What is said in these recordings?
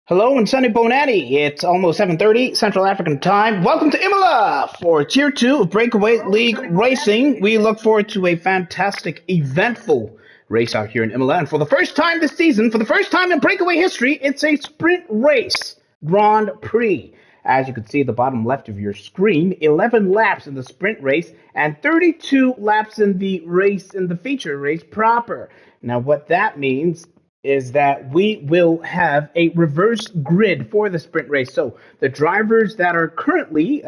Hello and sunny Bonatti. It's almost 7:30 Central African time. Welcome to Imola for Tier 2 of Breakaway League Racing. We look forward to a fantastic, eventful race out here in Imola. And for the first time this season, for the first time in Breakaway history, it's a sprint race Grand Prix. As you can see at the bottom left of your screen, 11 laps in the sprint race and 32 laps in the feature race proper. Now, what that means is that we will have a reverse grid for the sprint race. So the drivers that are currently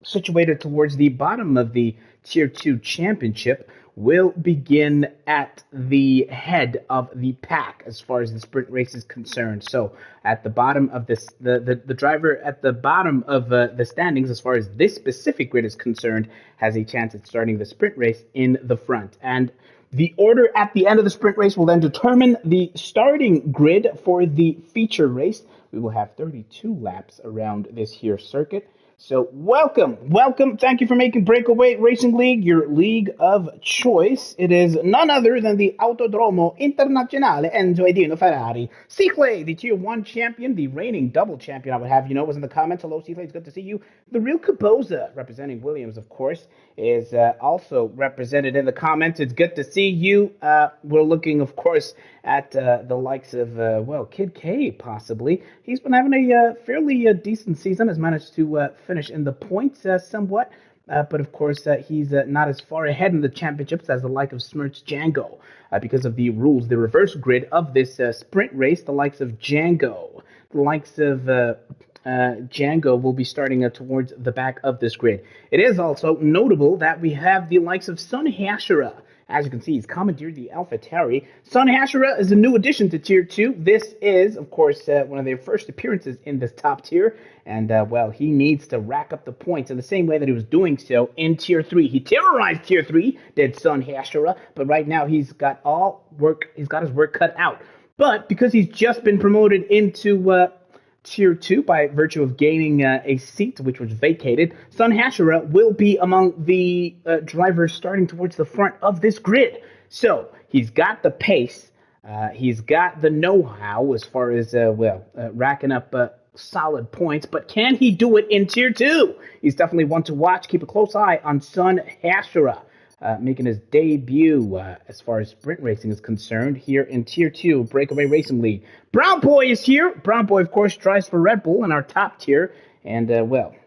situated towards the bottom of the Tier 2 championship will begin at the head of the pack as far as the sprint race is concerned. So at the bottom of this, the driver at the bottom of the standings as far as this specific grid is concerned has a chance at starting the sprint race in the front. And the order at the end of the sprint race will then determine the starting grid for the feature race. We will have 32 laps around this here circuit. So welcome. Thank you for making Breakaway Racing League your league of choice. It is none other than the Autodromo Internazionale Enzo Edino Ferrari. Ciclay, the Tier 1 champion, the reigning double champion, I would have you know, was in the comments. Hello, Ciclay, it's good to see you. The real Caboza, representing Williams, of course, is also represented in the comments. It's good to see you. We're looking, of course, at the likes of, Kid K, possibly. He's been having a fairly decent season, has managed to finish in the points somewhat. But of course, he's not as far ahead in the championships as the like of Smirch Django because of the rules, the reverse grid of this sprint race. The likes of Django, the likes of Django will be starting towards the back of this grid. It is also notable that we have the likes of Sun Hashira. As you can see, he's commandeered the AlphaTauri. Sun Hashira is a new addition to Tier 2. This is, of course, one of their first appearances in this top tier. And, he needs to rack up the points in the same way that he was doing so in Tier 3. He terrorized Tier 3, did Sun Hashira, but right now he's got his work cut out. But because he's just been promoted into Tier 2 by virtue of gaining a seat which was vacated, Sun Hashira will be among the drivers starting towards the front of this grid. So he's got the pace, he's got the know-how as far as racking up solid points, but can he do it in Tier 2? He's definitely one to watch. Keep a close eye on Sun Hashira. Making his debut as far as sprint racing is concerned here in Tier 2 Breakaway Racing League. Brown Boy is here. Brown Boy, of course, drives for Red Bull in our top tier. And,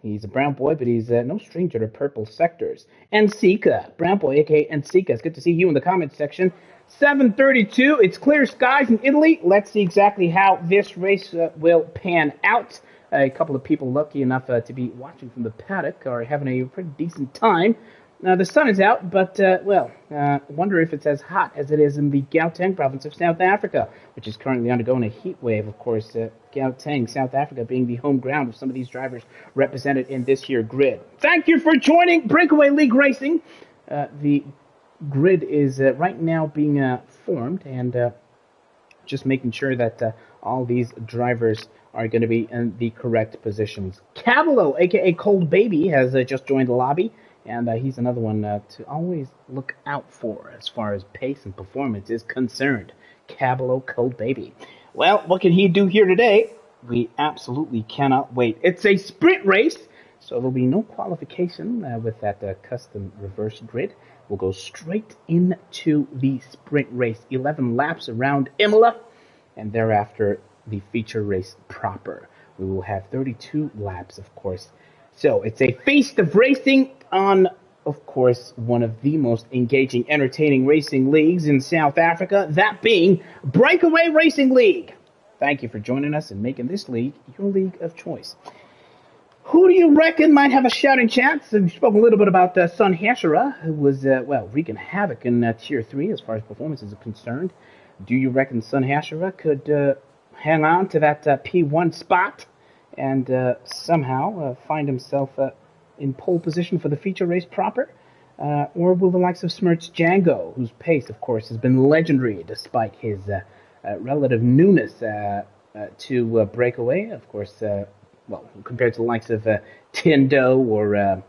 he's a brown boy, but he's no stranger to purple sectors. Ensika, Brown Boy, a.k.a. Ensika. It's good to see you in the comments section. 7:32, it's clear skies in Italy. Let's see exactly how this race will pan out. A couple of people lucky enough to be watching from the paddock are having a pretty decent time. The sun is out, but, wonder if it's as hot as it is in the Gauteng province of South Africa, which is currently undergoing a heat wave. Of course, Gauteng, South Africa, being the home ground of some of these drivers represented in this here grid. Thank you for joining Breakaway League Racing. The grid is right now being formed, and just making sure that all these drivers are going to be in the correct positions. Caballo, a.k.a. Cold Baby, has just joined the lobby. And he's another one to always look out for as far as pace and performance is concerned. Caballo Cold Baby. Well, what can he do here today? We absolutely cannot wait. It's a sprint race, so there'll be no qualification with that custom reverse grid. We'll go straight into the sprint race. 11 laps around Imola, and thereafter the feature race proper. We will have 32 laps, of course. So it's a feast of racing on, of course, one of the most engaging, entertaining racing leagues in South Africa, that being Breakaway Racing League. Thank you for joining us and making this league your league of choice. Who do you reckon might have a shouting chance? We spoke a little bit about Sun Hashira, who was, wreaking havoc in Tier 3 as far as performances are concerned. Do you reckon Sun Hashira could hang on to that P1 spot and somehow find himself in pole position for the feature race proper? Or will the likes of Smirch Django, whose pace, of course, has been legendary despite his relative newness to Breakaway, of course, compared to the likes of Tindo or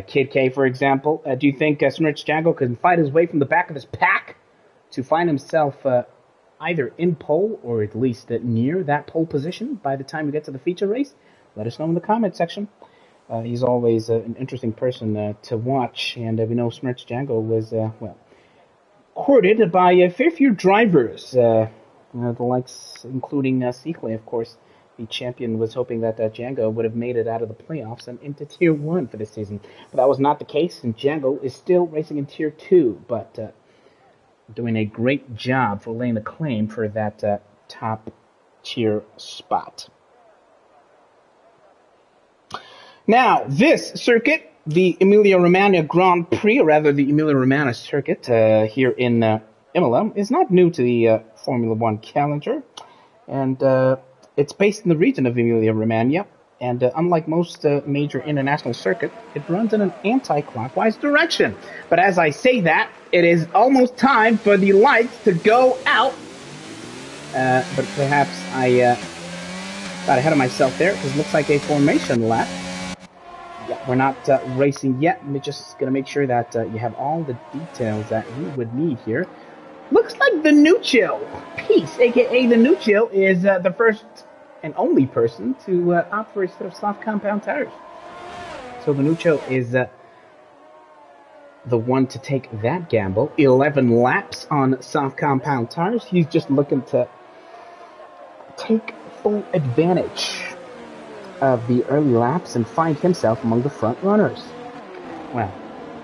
Kid K, for example. Do you think Smirch Django can fight his way from the back of his pack to find himself either in pole or at least near that pole position by the time we get to the feature race, let us know in the comment section. He's always an interesting person to watch, and we know Smirch Django was, well, courted by a fair few drivers, the likes, including Seaclay, of course. The champion was hoping that Django would have made it out of the playoffs and into Tier 1 for this season. But that was not the case, and Django is still racing in Tier 2, but doing a great job for laying the claim for that top tier spot. Now, this circuit, the Emilia-Romagna Grand Prix, or rather the Emilia-Romagna circuit here in Imola, is not new to the Formula One calendar, and it's based in the region of Emilia-Romagna, and unlike most major international circuits, it runs in an anti-clockwise direction. But as I say that, it is almost time for the lights to go out. But perhaps I got ahead of myself there, because it looks like a formation lap. Yeah, we're not racing yet. I'm just going to make sure that you have all the details that you would need here. Looks like the Nuccio Peace, a.k.a. the Nuccio, is the first and only person to opt for a set of soft compound tires. So the Nuccio is the one to take that gamble. 11 laps on soft compound tires. He's just looking to take full advantage of the early laps and find himself among the front runners. Well,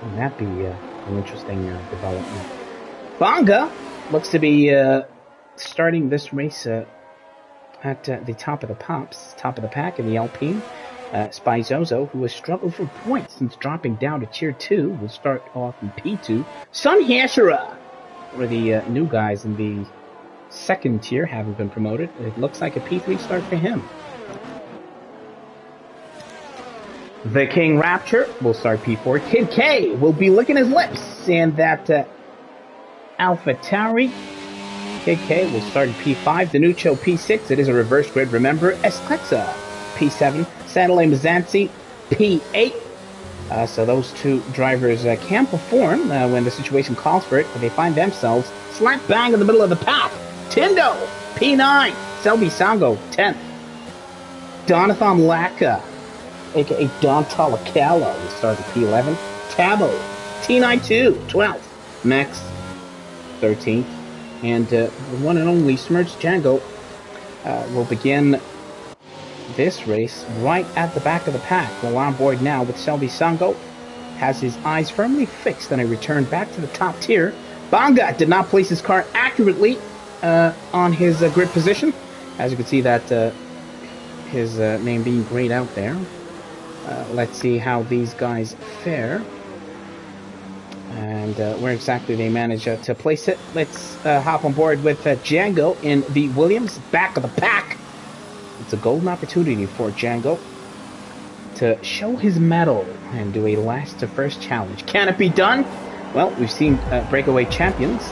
wouldn't that be an interesting development? Bonga looks to be starting this race at the top of the pack in the Alpine. Spizozo, who has struggled for points since dropping down to Tier 2, will start off in P2. Sun Hashira, where the new guys in the second tier haven't been promoted. It looks like a P3 start for him. The King Rapture will start P4. Kid K will be licking his lips, and that AlphaTauri Kid K will start in P5. Danuccio P6. It is a reverse grid, remember. Esclexa P7. Satellite Mazanzi P8. So those two drivers can perform when the situation calls for it, but they find themselves slap bang in the middle of the pack. Tindo P9. Selby Sango 10th. Donathon Laka, a.k.a. Don Talacalo, will start at P11. Tabo T92 12th. Max 13th. And the one and only Smirch Django will begin this race right at the back of the pack. Well, on board now with Selby Sango, has his eyes firmly fixed on a return back to the top tier. Bonga did not place his car accurately on his grid position. As you can see, that his name being grayed out there. Let's see how these guys fare and where exactly they manage to place it. Let's hop on board with Django in the Williams, back of the pack. It's a golden opportunity for Django to show his mettle and do a last to first challenge. Can it be done? Well, we've seen Breakaway champions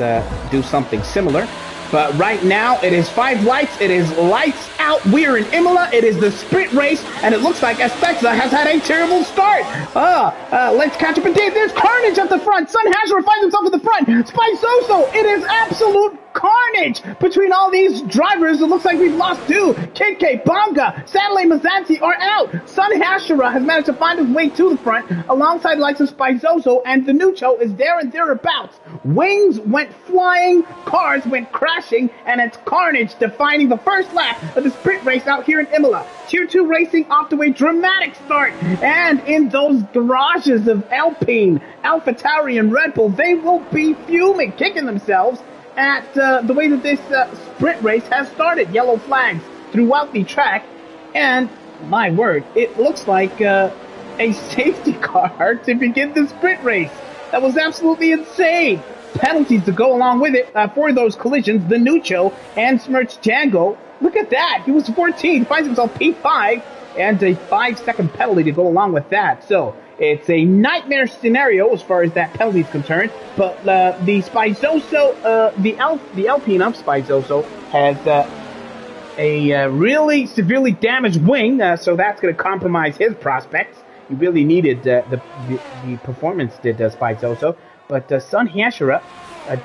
do something similar. But right now, it is 5 lights. It is lights out. We are in Imola. It is the sprint race, and it looks like Espexa has had a terrible start. Let's catch up indeed. There's carnage at the front. Sun Hashira finds himself at the front. Spizoso, it is absolute carnage between all these drivers. It looks like we've lost 2. Kid K, Bonga, Satellite Mazanzi are out. Sun Hashira has managed to find his way to the front alongside the likes of Spizoso, and the Nuccio is there and thereabouts. Wings went flying, cars went crashing, and it's carnage defining the first lap of the sprint race out here in Imola. Tier 2 racing off to a dramatic start, and in those garages of Alpine, AlphaTauri, and Red Bull, they will be fuming, kicking themselves at the way that this sprint race has started. Yellow flags throughout the track, and my word, it looks like a safety car to begin the sprint race. That was absolutely insane. Penalties to go along with it for those collisions. The Nuccio and Smirch Django. Look at that. He was 14. Finds himself P5. And a 5-second penalty to go along with that. So it's a nightmare scenario as far as that penalty is concerned. But the Spizoso, the Alpine of Spizoso has a really severely damaged wing. So that's going to compromise his prospects. He really needed the performance did Spizoso. But Sun Hashira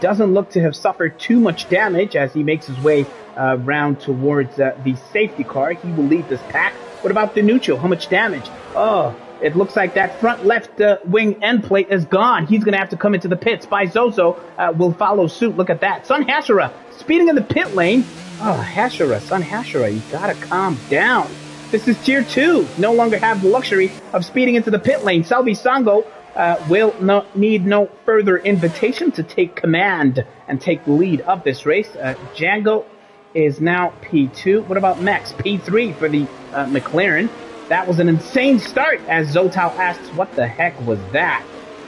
doesn't look to have suffered too much damage as he makes his way round towards the safety car. He will lead this pack. What about Danuccio? How much damage? Oh, it looks like that front left wing end plate is gone. He's going to have to come into the pits. Zozo will follow suit. Look at that. Sun Hashira speeding in the pit lane. Oh, Sun Hashira, you got to calm down. This is Tier 2. No longer have the luxury of speeding into the pit lane. Selby Sango will need no further invitation to take command and take the lead of this race. Django is now P2. What about Max? P3 for the McLaren. That was an insane start, as Zotal asks, what the heck was that?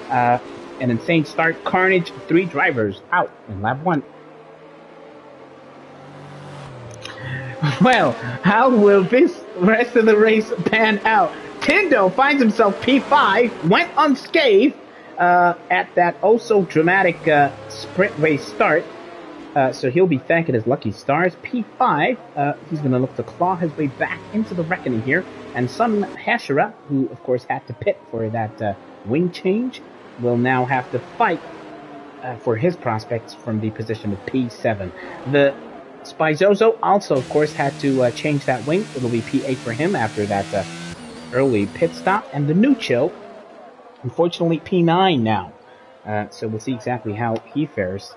An insane start. Carnage, 3 drivers out in lap 1. Well, how will this rest of the race pan out? Tindo finds himself P5, went unscathed at that oh-so-dramatic sprint race start. So he'll be thanking his lucky stars. P5, he's going to look to claw his way back into the reckoning here. And Sun Hashira, who of course had to pit for that wing change, will now have to fight for his prospects from the position of P7. The Spizozo also, of course, had to change that wing. It'll be P8 for him after that early pit stop. And the Danuccio, unfortunately, P9 now. So we'll see exactly how he fares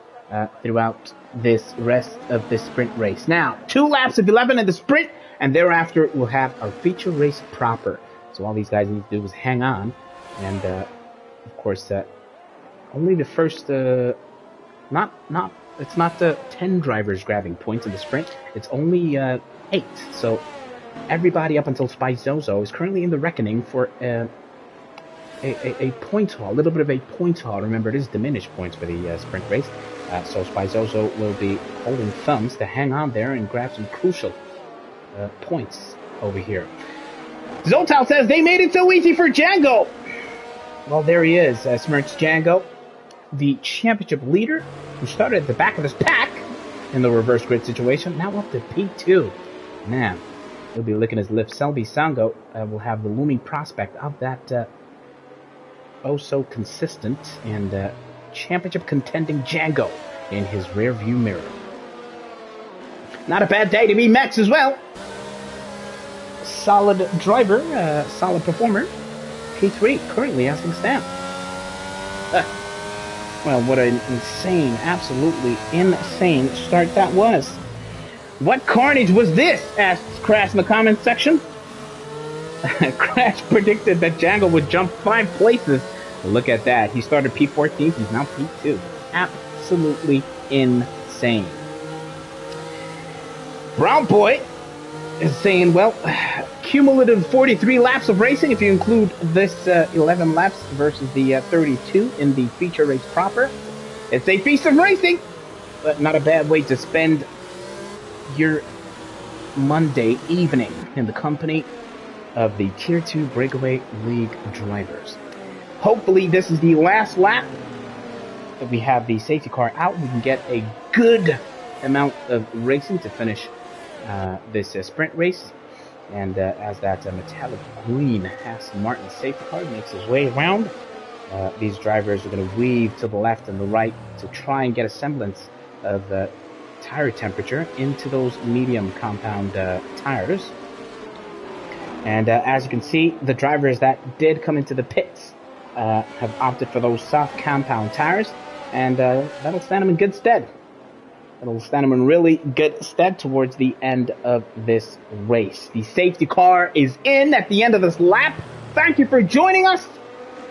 throughout this rest of this sprint race. Now, 2 laps of 11 in the sprint, and thereafter we'll have our feature race proper. So all these guys need to do is hang on, and of course, only the first, it's not the 10 drivers grabbing points in the sprint. It's only 8. So everybody up until Spizozo is currently in the reckoning for a point haul, a little bit of a point haul. Remember, it is diminished points for the sprint race. So Spizozo will be holding thumbs to hang on there and grab some crucial points over here. Zotal says they made it so easy for Django. Well, there he is, Smirks Django, the championship leader, who started at the back of his pack in the reverse grid situation, now up to P2. Man, he'll be licking his lips. Selby Sango will have the looming prospect of that oh-so-consistent and championship contending Django in his rear view mirror. Not a bad day to be Max as well. Solid driver, solid performer. P3 currently as things stand. Well, what an insane, absolutely insane start that was. What carnage was this? Asks Crash in the comments section. Crash predicted that Django would jump 5 places. Look at that. He started P14. He's now P2. Absolutely insane. Brown Boy is saying, well, cumulative 43 laps of racing if you include this 11 laps versus the 32 in the feature race proper. It's a feast of racing, but not a bad way to spend your Monday evening in the company of the Tier 2 Breakaway League drivers. Hopefully this is the last lap that we have the safety car out. We can get a good amount of racing to finish this sprint race. And as that metallic green Aston Martin safety car makes its way around, these drivers are going to weave to the left and the right to try and get a semblance of tire temperature into those medium compound tires. And as you can see, the drivers that did come into the pits have opted for those soft compound tires, and that'll stand them in good stead. It'll stand them in really good stead towards the end of this race. The safety car is in at the end of this lap. Thank you for joining us.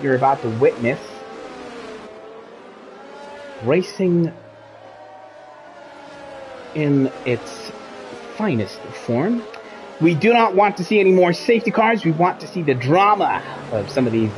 You're about to witness racing in its finest form. We do not want to see any more safety cars. We want to see the drama of some of these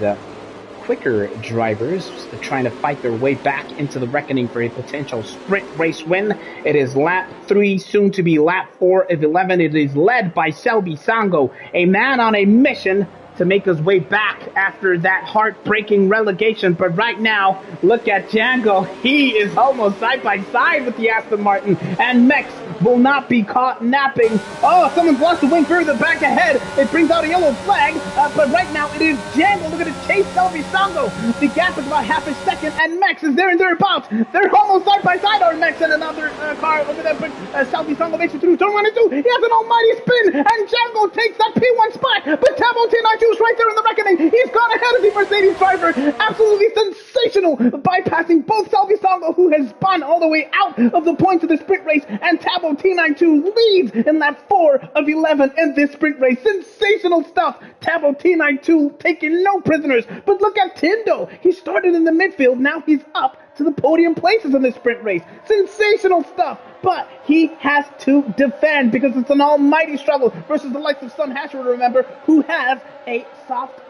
quicker drivers trying to fight their way back into the reckoning for a potential sprint race win. It is lap 3, soon to be lap 4 of 11. It is led by Selby Sango, a man on a mission to make his way back after that heartbreaking relegation. But right now, look at Django. He is almost side by side with the Aston Martin, and Mex will not be caught napping. Oh, someone's lost the wing further back ahead. It brings out a yellow flag, but right now it is Django looking to chase Selby Songo. The gap is about half a second, and Mex is there and thereabouts. They're almost side by side, or Mex and another car over there, but Selby Songo makes it through turn 1 and 2. He has an almighty spin, and Django takes that P1 spot, but Tabo T92 is right there in the reckoning. He's gone ahead of the Mercedes driver. Absolutely sensational, bypassing both Selby Songo, who has spun all the way out of the points of the sprint race, and Tabo T92 leads in lap 4 of 11 in this sprint race. Sensational stuff. Tabo T92 taking no prisoners. But look at Tindo. He started in the midfield. Now he's up to the podium places in this sprint race. Sensational stuff. But he has to defend because it's an almighty struggle versus the likes of Sun Hasher, remember, who has a soft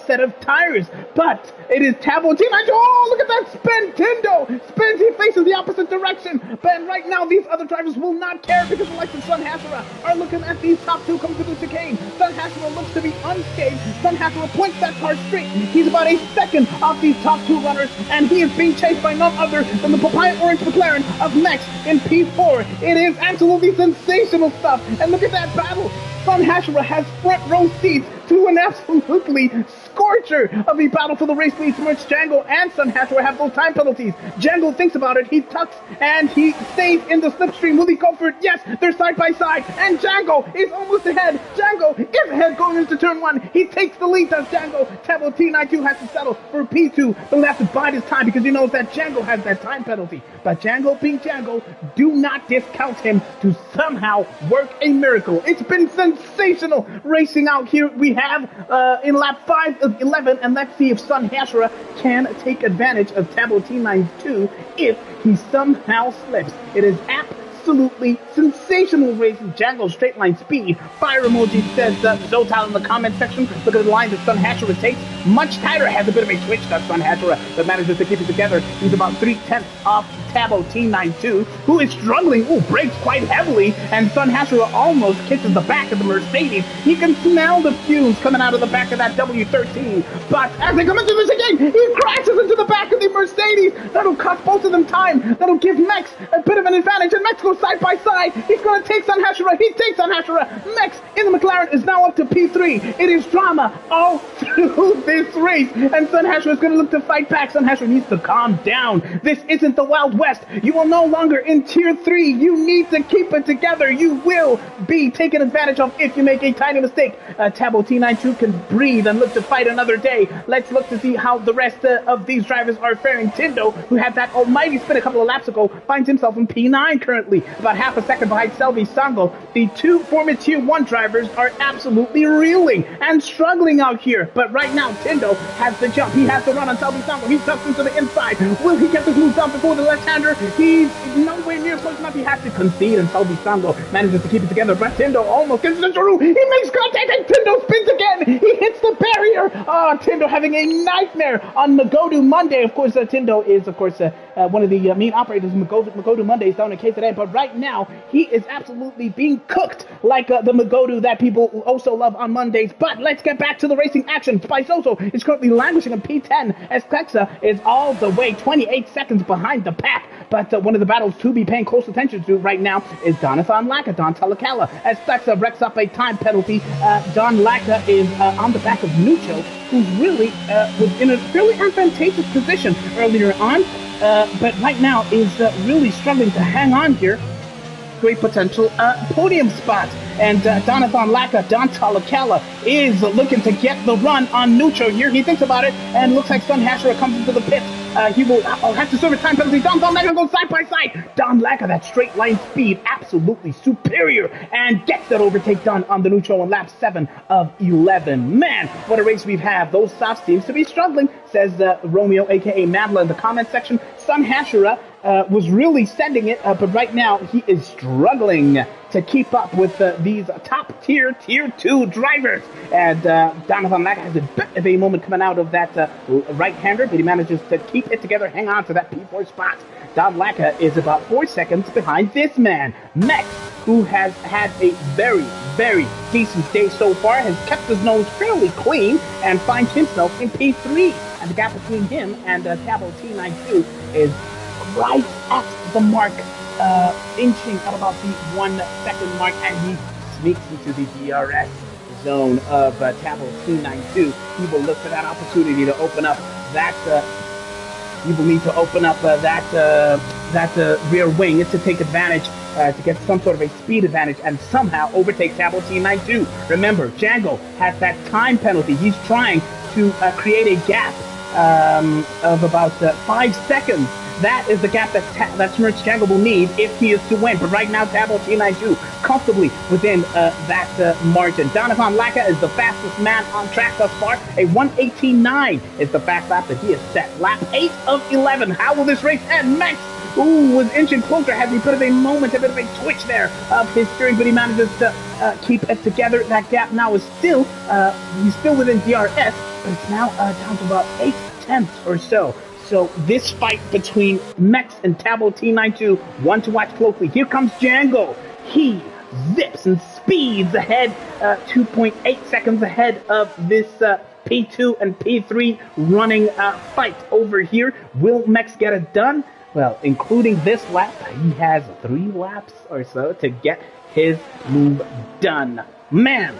set of tires. But it is Tabo T92. Oh, look at that spin. Tindo spins. He faces the opposite direction. But right now, these other drivers will not care because the likes of Sun Hasher are looking at these top two coming through the chicane. Sun Hasher looks to be unscathed. Sun Hasher points that car straight. He's about a second off these top two runners, and he is being chased by none other than the papaya orange McLaren of Mex in P4. It is absolutely sensational stuff. And look at that battle. Sun Hasher has front row seats to an absolutely scorcher of a battle for the race lead, from which Django and Sun Hasher have those time penalties. Django thinks about it, he tucks, and he stays in the slipstream. Will he go for it? Yes, they're side by side, and Django is almost ahead. Django is ahead going into turn 1. He takes the lead, does Django. Tabo T92 has to settle for P2, but he'll have to bide his time because he knows that Django has that time penalty. But Django being Django, do not discount him to somehow work a miracle. It's been sensational racing out here. We have in lap 5 of 11, and let's see if Sun Hasher can take advantage of Tabo T92 if he somehow slips. It is absolutely sensational racing. Django straight line speed. Fire emoji says Zotal in the comment section. Look at the line that Sun Hasher takes. Much tighter, has a bit of a switch that Sun Hasher, but manages to keep it together. He's about 3/10 off Tabo T92, who is struggling. Ooh, brakes quite heavily, and Sun Hasher almost kisses the back of the Mercedes. He can smell the fumes coming out of the back of that W13, but as they come into this again, he crashes into the back of the Mercedes. That'll cost both of them time. That'll give Mex a bit of an advantage, and Mex goes side by side. He's going to take Sun Hasher. He takes Sun Hasher. Mex in the McLaren is now up to P3. It is drama all through this race, and Sun Hasher is going to look to fight back. Sun Hasher needs to calm down. This isn't the Wild West. You are no longer in tier 3. You need to keep it together. You will be taken advantage of if you make a tiny mistake. Tabo T92 can breathe and look to fight another day. Let's look to see how the rest of these drivers are faring. Tindo, who had that almighty spin a couple of laps ago, finds himself in P9 currently, about half a second behind Selby Songo. The two former tier 1 drivers are absolutely reeling and struggling out here. But right now, Tindo has the jump. He has the run on Selby Songo. He tucks into the inside. Will he get this move done before the left-hander? He's nowhere near close enough. He has to concede, and Selby Songo manages to keep it together. But Tindo almost gets the through. He makes contact, and Tindo spins again. He hits the barrier. Tindo having a nightmare on Magodu Monday. Of course, Tindo is, of course, one of the main operators of Magodu Mondays down in KZN. But right now, he is absolutely being cooked like the Magodu that people also love on Mondays. But let's get back to the racing action. Spiceoso is currently languishing in P10 as Klexa is all the way 28 seconds behind the pack. But one of the battles to be paying close attention to right now is Donathan Laka, Don Talakala. As Klexa wrecks up a time penalty, Don Laka is on the back of Nucho, who's really was in a fairly advantageous position earlier on, but right now is really struggling to hang on here. Great potential podium spot. And Donathan Laka, Don Talakala, is looking to get the run on Nucho here. He thinks about it, and looks like Sun Hasher comes into the pit. He will have to serve a time penalty. Don Laka goes side by side. Don Laka, that straight line speed, absolutely superior, and gets that overtake done on the Nucho on lap 7 of 11. Man, what a race we've had. Those softs seems to be struggling, says Romeo, aka Madla, in the comment section. Sun Hasher was really sending it, but right now he is struggling to keep up with these top tier 2 drivers. And Donathan Laka has a bit of a moment coming out of that right-hander, but he manages to keep it together, hang on to that P4 spot. Don Laka is about 4 seconds behind this man, Mex, who has had a very, very decent day so far, has kept his nose fairly clean, and finds himself in P3. And the gap between him and Cabo T92 is right at the mark, inching at about the 1 second mark, and he sneaks into the DRS zone of Cabo T92. He will look for that opportunity to open up that. You will need to open up that rear wing to take advantage, to get some sort of a speed advantage and somehow overtake Cabo T92. Remember, Django has that time penalty. He's trying to create a gap of about 5 seconds. That is the gap that Smirch Django will need if he is to win. But right now, Cabo T92 comfortably within that margin. Donovan Laka is the fastest man on track thus far. A 1:18.9 is the fast lap that he has set. Lap 8 of 11. How will this race end? Max was inching closer. Has he put a moment, a bit of a twitch there of his steering, but he manages to keep it together. That gap now is still, he's still within DRS, but it's now down to about 8/10 or so. So this fight between Mex and Cabo T92, one to watch closely. Here comes Django. He zips and speeds ahead, 2.8 seconds ahead of this P2 and P3 running fight over here. Will Mex get it done? Well, including this lap, he has 3 laps or so to get his move done. Man,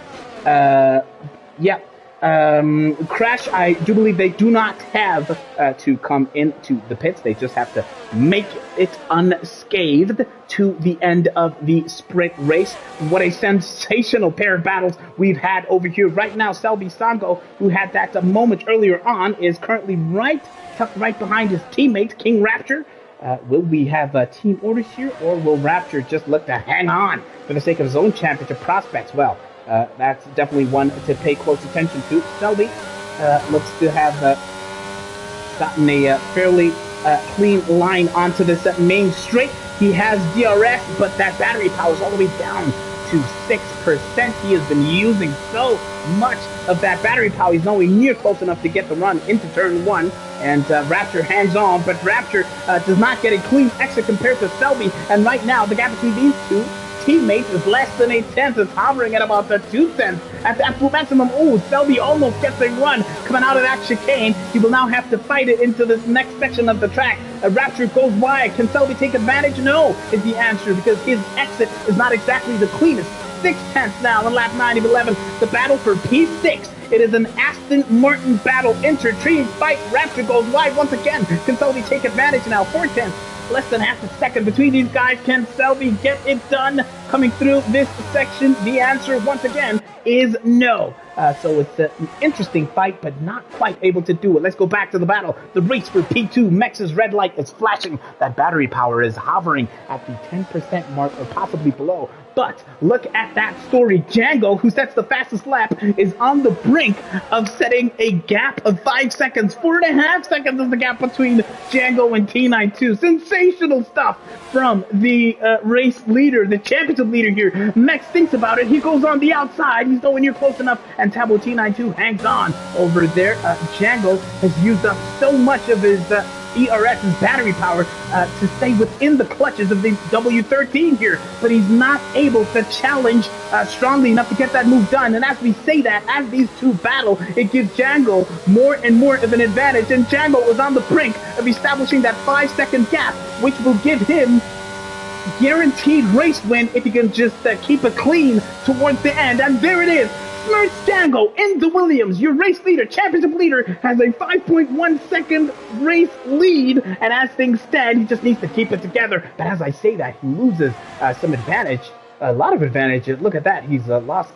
yeah. Crash, I do believe they do not have to come into the pits. They just have to make it unscathed to the end of the sprint race. What a sensational pair of battles we've had over here. Right now, Selby Sango, who had that a moment earlier on, is currently tucked right behind his teammate, King Rapture. Will we have team orders here, or will Rapture just look to hang on for the sake of his own championship prospects? Well, that's definitely one to pay close attention to. Selby looks to have gotten a fairly clean line onto this main straight. He has DRS, but that battery power is all the way down to 6%. He has been using so much of that battery power. He's nowhere near close enough to get the run into turn 1. And Rapture hangs on, but Rapture does not get a clean exit compared to Selby. And right now, the gap between these two teammates is less than 8/10. It's hovering at about the 2/10 at the absolute maximum. Oh, Selby almost gets a run coming out of that chicane. He will now have to fight it into this next section of the track. Rapture goes wide. Can Selby take advantage? No, is the answer, because his exit is not exactly the cleanest. 6/10 now in lap 9 of 11. The battle for P6. It is an Aston Martin battle. Inter-team fight. Rapture goes wide once again. Can Selby take advantage now? 4/10. Less than half a second between these guys. Can Selby get it done coming through this section? The answer, once again, is no. So it's an interesting fight, but not quite able to do it. Let's go back to the battle. The race for P2. Mex's red light is flashing. That battery power is hovering at the 10% mark or possibly below. But look at that story. Django, who sets the fastest lap, is on the brink of setting a gap of 5 seconds. 4.5 seconds is the gap between Django and T92. Sensational stuff from the race leader, the championship leader here. Mex thinks about it. He goes on the outside. He's nowhere near close enough. And Cabo T92 hangs on over there. Django has used up so much of his ERS's battery power to stay within the clutches of the W13 here, but he's not able to challenge strongly enough to get that move done. And as we say that, as these two battle, it gives Django more and more of an advantage, and Django is on the brink of establishing that 5-second gap, which will give him guaranteed race win if he can just keep it clean towards the end. And there it is. Smirch Django in the Williams, your race leader, championship leader, has a 5.1 second race lead, and as things stand, he just needs to keep it together. But as I say that, he loses some advantage, a lot of advantage. Look at that, he's lost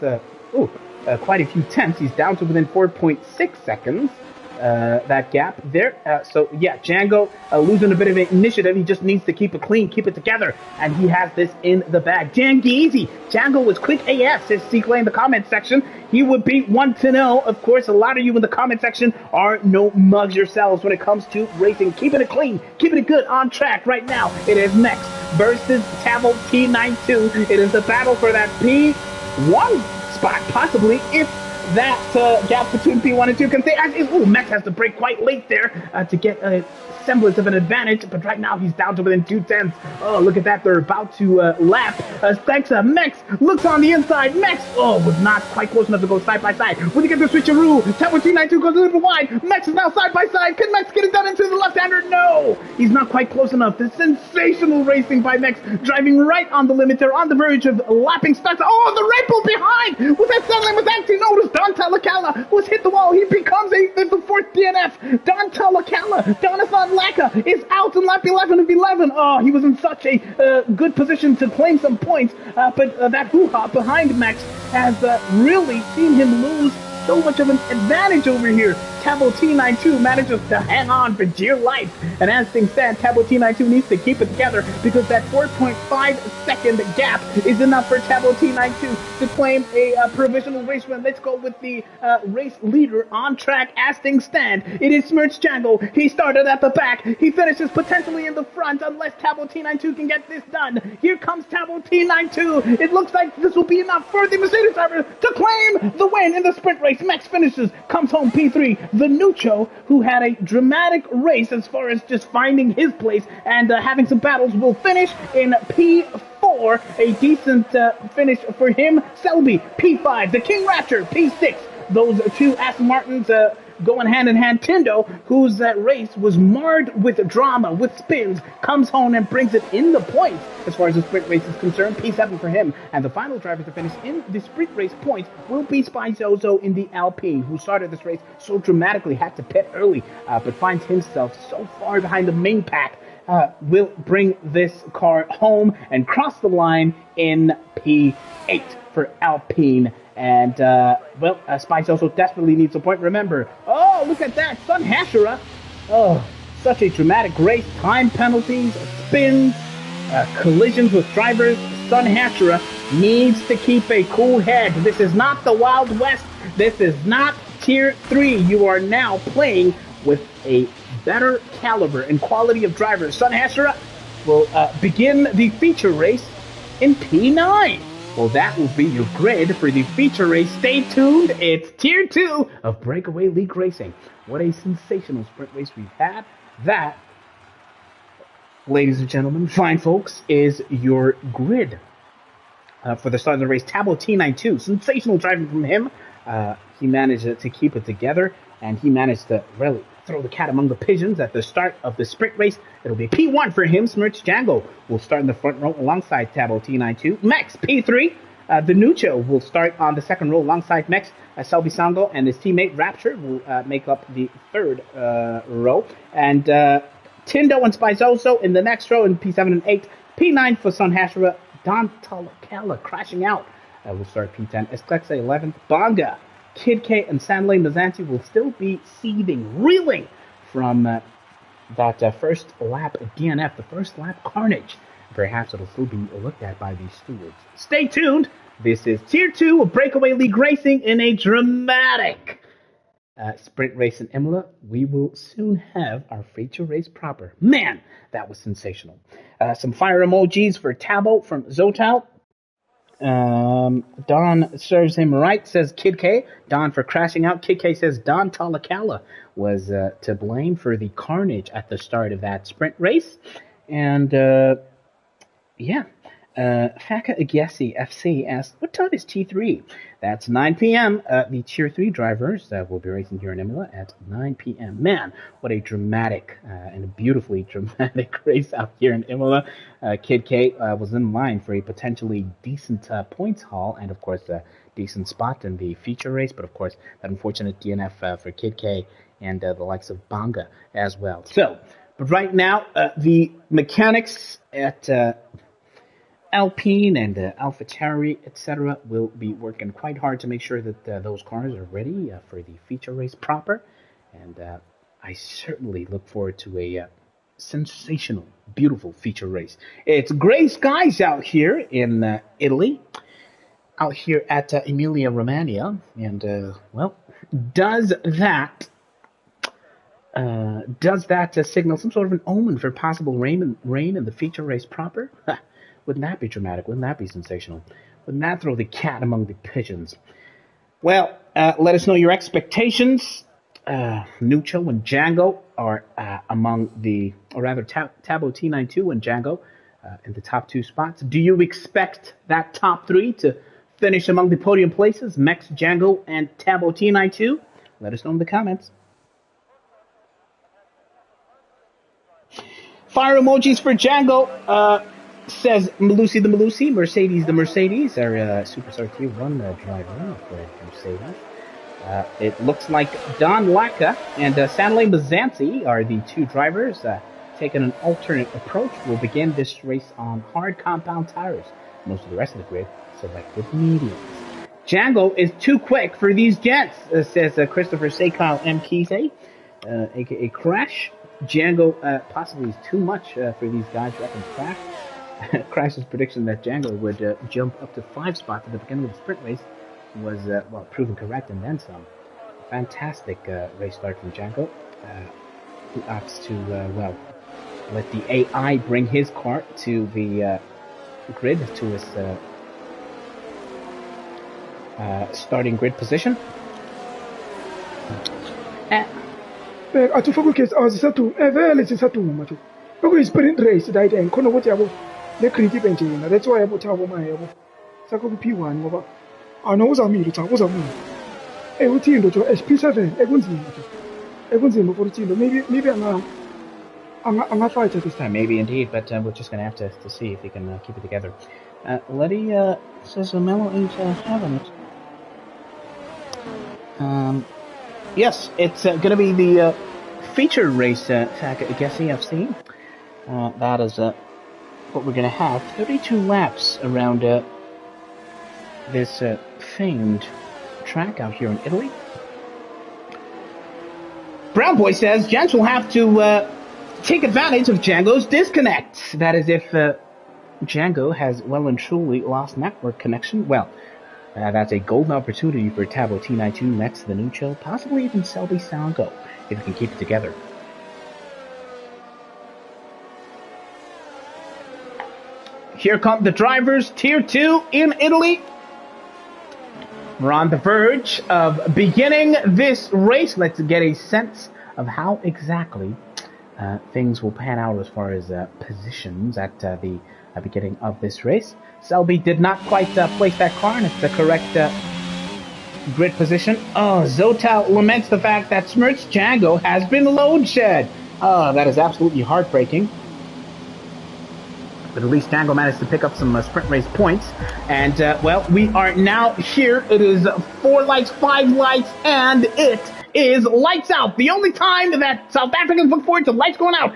quite a few tenths. He's down to within 4.6 seconds. That gap there. So yeah, Django losing a bit of initiative. He just needs to keep it clean, keep it together, and he has this in the bag. Jangeezy. Django was quick AF, says Seaclay in the comment section. He would be one to know. Of course, a lot of you in the comment section are no mugs yourselves when it comes to racing. Keeping it clean, keeping it good on track right now. It is Mex versus Cabo T92. It is a battle for that P1 spot, possibly, if that gap between P1 and 2 can stay. Mex has to break quite late there to get a semblance of an advantage, but right now he's down to within 2/10. Oh, look at that. They're about to lap. Thanks, Mex looks on the inside. Mex, was not quite close enough to go side by side. When you get the switcheroo, Tabo T92 goes a little bit wide. Mex is now side by side. Can Mex get it done into the left-hander? No! He's not quite close enough. The sensational racing by Mex, driving right on the limit. They're on the verge of lapping starts. Oh, the Red Bull behind! Was that Sunland was acting? No, it was Don Talakala was hit the wall. He becomes the fourth DNF. Don Talakala, Donathan Laka is out in lap 11 of 11. Oh, he was in such a good position to claim some points, but that hoo-ha behind Max has really seen him lose so much of an advantage over here. Tabo T92 manages to hang on for dear life. And as things stand, Tabo T92 needs to keep it together because that 4.5 second gap is enough for Tabo T92 to claim a provisional race win. Let's go with the race leader on track as things stand. It is Smirch Jango. He started at the back. He finishes potentially in the front unless Tabo T92 can get this done. Here comes Tabo T92. It looks like this will be enough for the Mercedes driver to claim the win in the sprint race. Max finishes, comes home P3. The Nucho, who had a dramatic race as far as just finding his place and having some battles, will finish in P4. A decent finish for him. Selby, P5. The King Rapture, P6. Those two Aston Martins going hand in hand. Tindo, whose race was marred with drama, with spins, comes home and brings it in the points as far as the sprint race is concerned. P7 for him. And the final driver to finish in the sprint race points will be Spizozo in the Alpine, who started this race so dramatically, had to pit early, but finds himself so far behind the main pack. Will bring this car home and cross the line in P8 for Alpine. And, Spice also desperately needs a point. Remember, oh, look at that, Sun Hashira. Oh, such a dramatic race. Time penalties, spins, collisions with drivers. Sun Hashira needs to keep a cool head. This is not the Wild West. This is not Tier 3. You are now playing with a better caliber and quality of drivers. Sun Hashira will begin the feature race in P9. Well, that will be your grid for the feature race. Stay tuned. It's Tier 2 of Breakaway League Racing. What a sensational sprint race we've had. That, ladies and gentlemen, fine folks, is your grid for the start of the race. Tabo T92, sensational driving from him. He managed to keep it together, and he managed to really throw the cat among the pigeons at the start of the sprint race. It'll be P1 for him. Smirch Django will start in the front row alongside Tabo T92. Mex, P3. The Nucho will start on the second row alongside Mex. Selby Sango and his teammate Rapture will make up the third row. And Tindo and Spizoso in the next row in P7 and 8. P9 for Sun Hashira. Don Talakala crashing out. Will start P10. Esclexa 11th. Bonga, Kid K, and Sanlay Nazanti will still be seething, reeling from that first lap DNF, the first lap carnage. Perhaps it'll still be looked at by these stewards. Stay tuned. This is Tier 2 of Breakaway League Racing in a dramatic sprint race in Imola. We will soon have our feature race proper. Man, that was sensational. Some fire emojis for Tabo from Zotal. Don serves him right, says Kid K. Don for crashing out. Kid K says Don Talakala was to blame for the carnage at the start of that sprint race. And, Faka Agesi FC asks, what time is T3? That's 9 p.m. The Tier 3 drivers will be racing here in Imola at 9 p.m. Man, what a dramatic and a beautifully dramatic race out here in Imola. Kid K was in line for a potentially decent points haul and, of course, a decent spot in the feature race. But, of course, that unfortunate DNF for Kid K and the likes of Bonga as well. So, but right now, the mechanics at Alpine and AlphaTauri, etc., will be working quite hard to make sure that those cars are ready for the feature race proper. And I certainly look forward to a sensational, beautiful feature race. It's gray skies out here in Italy, out here at Emilia-Romagna. And, does that signal some sort of an omen for possible rain in the feature race proper? Wouldn't that be dramatic? Wouldn't that be sensational? Wouldn't that throw the cat among the pigeons? Well, let us know your expectations. Nucho and Django are among the, or rather, Tabo T92 and Django in the top 2 spots. Do you expect that top 3 to finish among the podium places? Mex, Django, and Tabo T92? Let us know in the comments. Fire emojis for Django. Says Malusi the Malusi, Mercedes the Mercedes, our Superstar T1 driver for Mercedes. It looks like Don Laka and Sanley Mazanti are the 2 drivers taking an alternate approach. We'll begin this race on hard compound tires. Most of the rest of the grid selected mediums. Django is too quick for these gents, says Christopher Sekyle M. Kise, aka Crash. Django possibly is too much for these guys. Reckon Crash's prediction that Django would jump up to 5 spots at the beginning of the sprint race was proven correct and then some. Fantastic race start from Django, who opts to let the AI bring his car to the grid, to his starting grid position. Atufaku kes azisatu evele zisatu macho. Bako sprint race died and kono what yabo le kriti benche na that's why yabo chabo ma yabo. Sako P1 ngoba. Ano uzamile cha uzamile. Utindo cho SP7 ekunzima macho. Ekunzima for utindo maybe anga fight at this time. Maybe indeed, but we're just going to have to see if he can keep it together. Letty says Mello ain't having it. Yes, it's going to be the feature race track at Gessie FC. That is what we're going to have. 32 laps around this famed track out here in Italy. Brown Boy says gents will have to take advantage of Django's disconnect. That is if Django has well and truly lost network connection. Well, that's a golden opportunity for Tabo T92 next to the Nuccio, possibly even Selby Sango, if he can keep it together. Here come the drivers, Tier 2 in Italy. We're on the verge of beginning this race. Let's get a sense of how exactly things will pan out as far as positions at the beginning of this race. Selby did not quite place that car in its the correct grid position. Oh, Zotal laments the fact that Smirch Django has been load shed. Oh, that is absolutely heartbreaking. But at least Django managed to pick up some sprint race points. And, well, we are now here. It is 4 lights, 5 lights, and it is lights out. The only time that South Africans look forward to lights going out.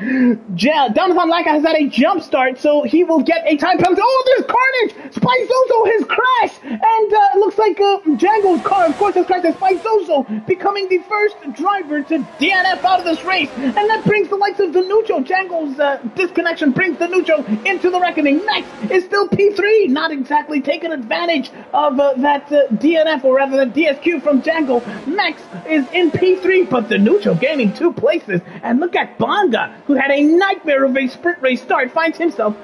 Donovan Laka has had a jump start, so he will get a time penalty. Oh, there's carnage! Spizoso has crashed! And it looks like Django's car, of course, has crashed. And Spizoso becoming the first driver to DNF out of this race. And that brings the likes of Danuccio. Django's disconnection brings Danuccio into the reckoning. Next is still P3, not exactly taking advantage of that DNF, or rather the DSQ from Django. Max is in P3, but Danuccio gaining 2 places. And look at Bonga, who had a nightmare of a sprint race start, finds himself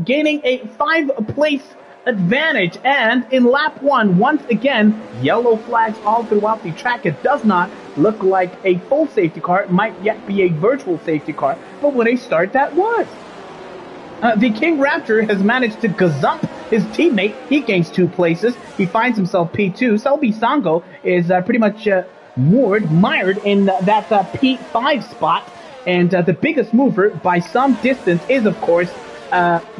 gaining a 5-place advantage. And in lap 1, once again, yellow flags all throughout the track. It does not look like a full safety car. It might yet be a virtual safety car, but when a start that was. The King Raptor has managed to gazump his teammate. He gains 2 places. He finds himself P2. Selby Sango is pretty much mired in that P5 spot. And the biggest mover by some distance is, of course, Bonga,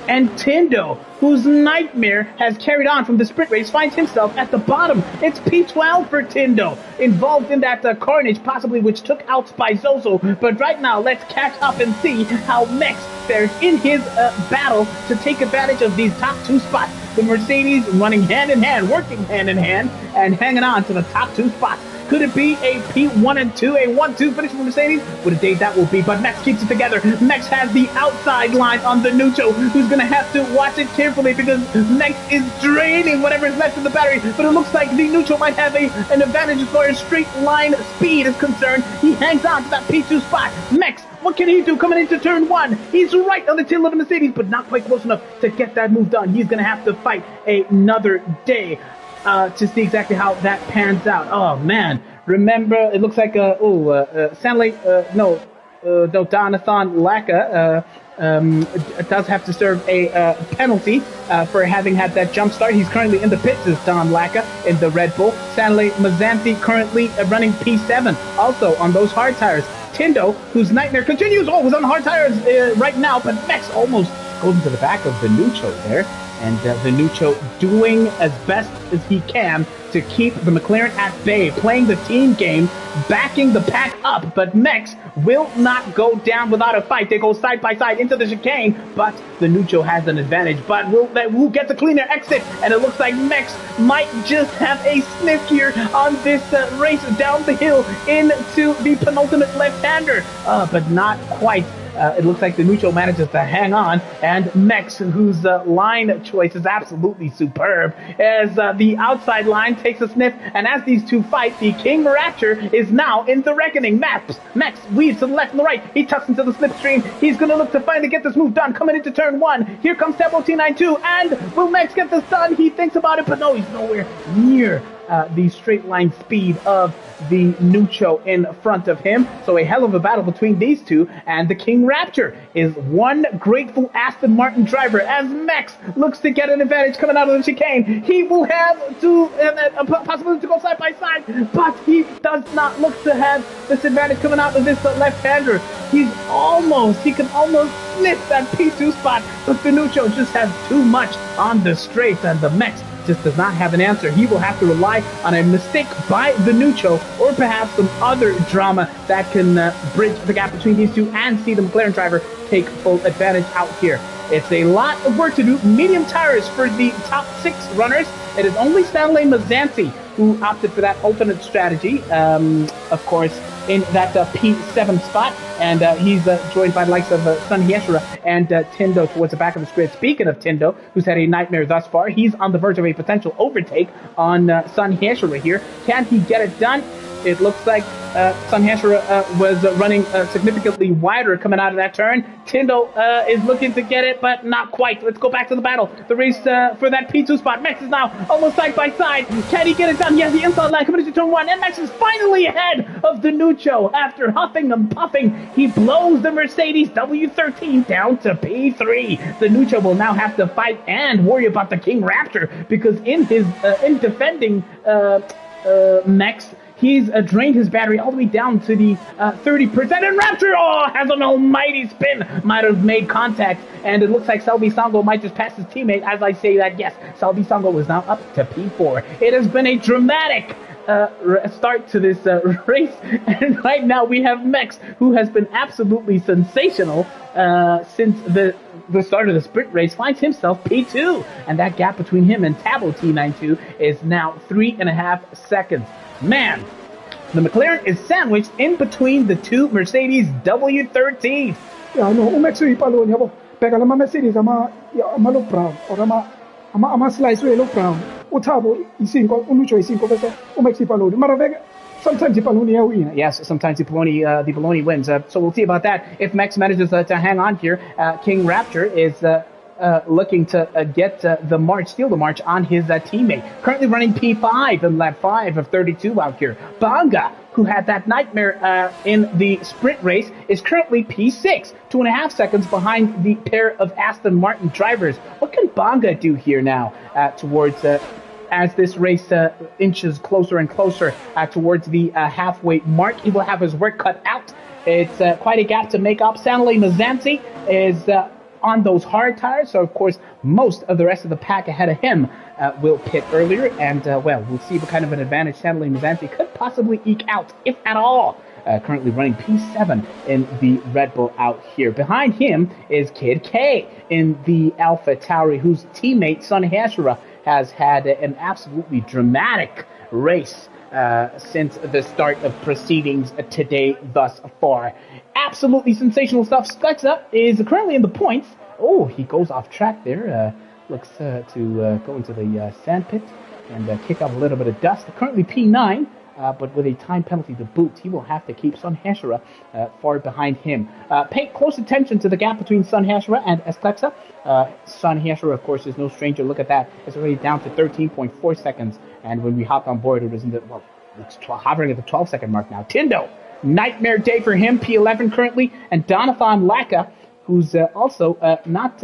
and Tindo, whose nightmare has carried on from the sprint race, finds himself at the bottom. It's P12 for Tindo, involved in that carnage, possibly which took out Spizoso. But right now, let's catch up and see how Mex fares in his battle to take advantage of these top 2 spots. The Mercedes running hand in hand, working hand in hand, and hanging on to the top 2 spots. Could it be a P1 and 2, a 1-2 finish for Mercedes? What a day that will be, but Mex keeps it together. Mex has the outside line on the Nuccio, who's going to have to watch it carefully because Mex is draining whatever is left of the battery. But it looks like the Nuccio might have an advantage as far as straight line speed is concerned. He hangs on to that P2 spot. Mex, what can he do coming into turn 1? He's right on the tail of the Mercedes, but not quite close enough to get that move done. He's going to have to fight another day to see exactly how that pans out. Oh, man. Remember, it looks like Stanley. No, Donathan Laka does have to serve a penalty for having had that jump start. He's currently in the pits as Don Laka in the Red Bull. Stanley Mazzanti currently running P7, also on those hard tires. Tindo, whose nightmare continues, was on hard tires right now, but Mex almost goes into the back of Venuccio there. And Venuccio doing as best as he can to keep the McLaren at bay, playing the team game, backing the pack up. But Mex will not go down without a fight. They go side by side into the chicane, but Venuccio has an advantage. But we'll get the cleaner exit, and it looks like Mex might just have a sniff here on this race down the hill into the penultimate left-hander, but not quite. It looks like Venuccio manages to hang on, and Mex, whose line choice is absolutely superb, as the outside line takes a sniff, and as these two fight, the King Rapture is now in the reckoning. Mex weaves to the left and the right. He tucks into the slipstream. He's going to look to finally get this move done. Coming into turn one. Here comes Tempo T92, and will Mex get this done? He thinks about it, but no, he's nowhere near the straight line speed of the Nuccio in front of him. So a hell of a battle between these two, and the King Rapture is one grateful Aston Martin driver as Mex looks to get an advantage coming out of the chicane. He will have to a possibility to go side by side, but he does not look to have this advantage coming out of this left-hander. He can almost sniff that P2 spot, but Venuccio just has too much on the straights, and the Mex just does not have an answer. He will have to rely on a mistake by Venuccio, or perhaps some other drama that can bridge the gap between these two and see the McLaren driver take full advantage out here. It's a lot of work to do. Medium tires for the top 6 runners. It is only Stanley Mazzanti who opted for that alternate strategy, of course, in that P7 spot, and he's joined by the likes of Sun Hieshira and Tindo towards the back of the grid. Speaking of Tindo, who's had a nightmare thus far, he's on the verge of a potential overtake on Sun Hieshira here. Can he get it done? It looks like Sun Hieshira was running significantly wider coming out of that turn. Tindo is looking to get it, but not quite. Let's go back to the battle. The race for that P2 spot. Mex is now almost side by side. Can he get it done? He has the inside line coming into turn 1, and Mex is finally ahead of Venuccio. After huffing and puffing, he blows the Mercedes W13 down to P3. Venuccio will now have to fight and worry about the King Raptor, because in defending Mex, he's drained his battery all the way down to the 30%, and Rapture has an almighty spin, might have made contact, and it looks like Salvi Sango might just pass his teammate as I say that. Yes, Salvi Sango is now up to P4. It has been a dramatic start to this race, and right now we have Mex, who has been absolutely sensational since the start of the sprint race, finds himself P2, and that gap between him and Tabo T92 is now 3.5 seconds. Man, the McLaren is sandwiched in between the two Mercedes W13. Yeah, no, Mex ipalo niya po. Pega lama Mercedes ama low brown or ama slice way low brown. Utabo isinko unucho isinko bese Mex ipalo. Maravega sometimes Ipaloni win. Yes, sometimes the Bologna wins. So we'll see about that. If Mex manages to hang on here, King Rapture is looking to get steal the march on his teammate. Currently running P5 in lap 5 of 32 out here. Banga, who had that nightmare in the sprint race, is currently P6, 2.5 seconds behind the pair of Aston Martin drivers. What can Banga do here now towards as this race inches closer and closer towards the halfway mark? He will have his work cut out. It's quite a gap to make up. Stanley Mazzanti is on those hard tires, so of course most of the rest of the pack ahead of him will pit earlier, and we'll see what kind of an advantage Stanley Mazzanti could possibly eke out, if at all. Currently running P7 in the Red Bull out here. Behind him is Kid K in the Alpha Tauri, whose teammate Sun Hashira has had an absolutely dramatic race since the start of proceedings today thus far. Absolutely sensational stuff. Sklexa is currently in the points. Oh, he goes off track there. Looks to go into the sand pit and kick up a little bit of dust. Currently P9, but with a time penalty to boot, he will have to keep Sun Hashira far behind him. Pay close attention to the gap between Sun Hashira and Sklexa. Sun Hashira, of course, is no stranger. Look at that. It's already down to 13.4 seconds. And when we hopped on board, it was in the It's hovering at the 12-second mark now. Tindo, nightmare day for him, P11 currently, and Donathan Laka, who's also not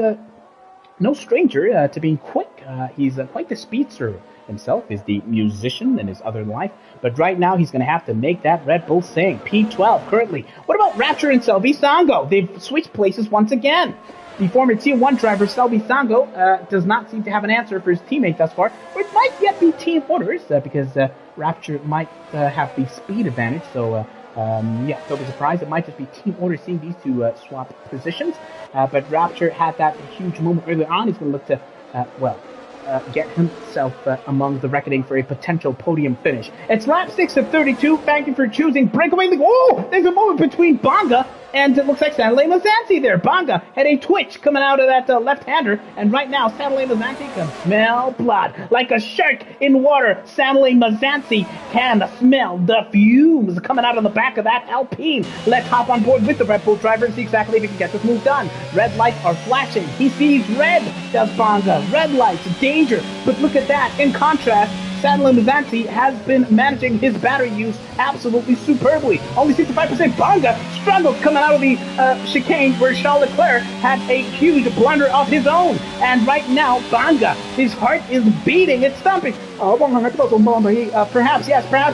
no stranger to being quick. He's quite the speedster himself, is the musician in his other life, but right now he's going to have to make that Red Bull sing. P12 currently. What about Rapture and Selby Sango? They've switched places once again. The former Team 1 driver, Selby Sango, does not seem to have an answer for his teammate thus far, or it might yet be Team Orders, because Rapture might have the speed advantage, so don't be surprised. It might just be Team Order seeing these two swap positions, but Rapture had that huge moment earlier on. He's going to look to, get himself among the reckoning for a potential podium finish. It's lap 6 of 32. Thank you for choosing Breakaway League. Oh, there's a moment between Bonga and it looks like Sanalei Mazanti there. Bonga had a twitch coming out of that left-hander, and right now Sanalei Mazanti can smell blood. Like a shark in water, Sanalei Mazanti can smell the fumes coming out of the back of that Alpine. Let's hop on board with the Red Bull driver and see exactly if he can get this move done. Red lights are flashing. He sees red, does Bonga. Red lights, danger. But look at that. In contrast, Sanalei Mazanti has been managing his battery use absolutely superbly. Only 65%. Bonga struggled coming out of the chicane where Charles Leclerc had a huge blunder of his own. And right now, Bonga, his heart is beating, it's thumping. Perhaps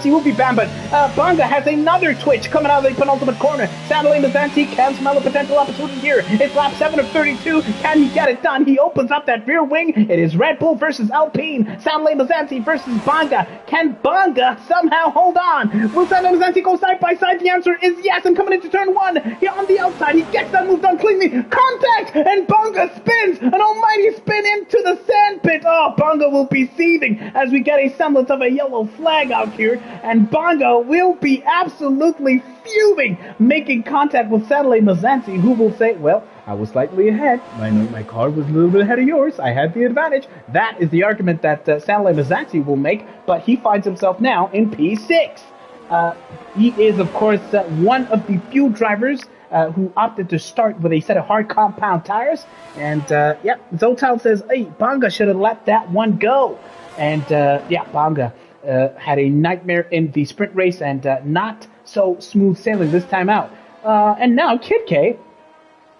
he will be banned, but Bonga has another twitch coming out of the penultimate corner. Sanalei Mazanti can smell a potential opportunity here. It's lap 7 of 32. Can he get it done? He opens up that rear wing. It is Red Bull versus Alpine. Sanalei Mazanti versus Bonga. Can Bonga somehow hold on? Will Sanalei Mazanti go side by side? The answer is yes. And coming into turn 1, here on the outside, he gets that move done cleanly. Contact! And Bonga spins an almighty spin into the sand pit. Oh, Bonga will be seething as we get a semblance of a yellow flag out here, and Bonga will be absolutely fuming, making contact with Sanalei Mazanti, who will say, well, I was slightly ahead. My car was a little bit ahead of yours. I had the advantage. That is the argument that Sanalei Mazanti will make, but he finds himself now in P6. He is, of course, one of the few drivers who opted to start with a set of hard compound tires. And, Zotal says, hey, Bonga should have let that one go. And, Bonga had a nightmare in the sprint race and not so smooth sailing this time out. And now Kid K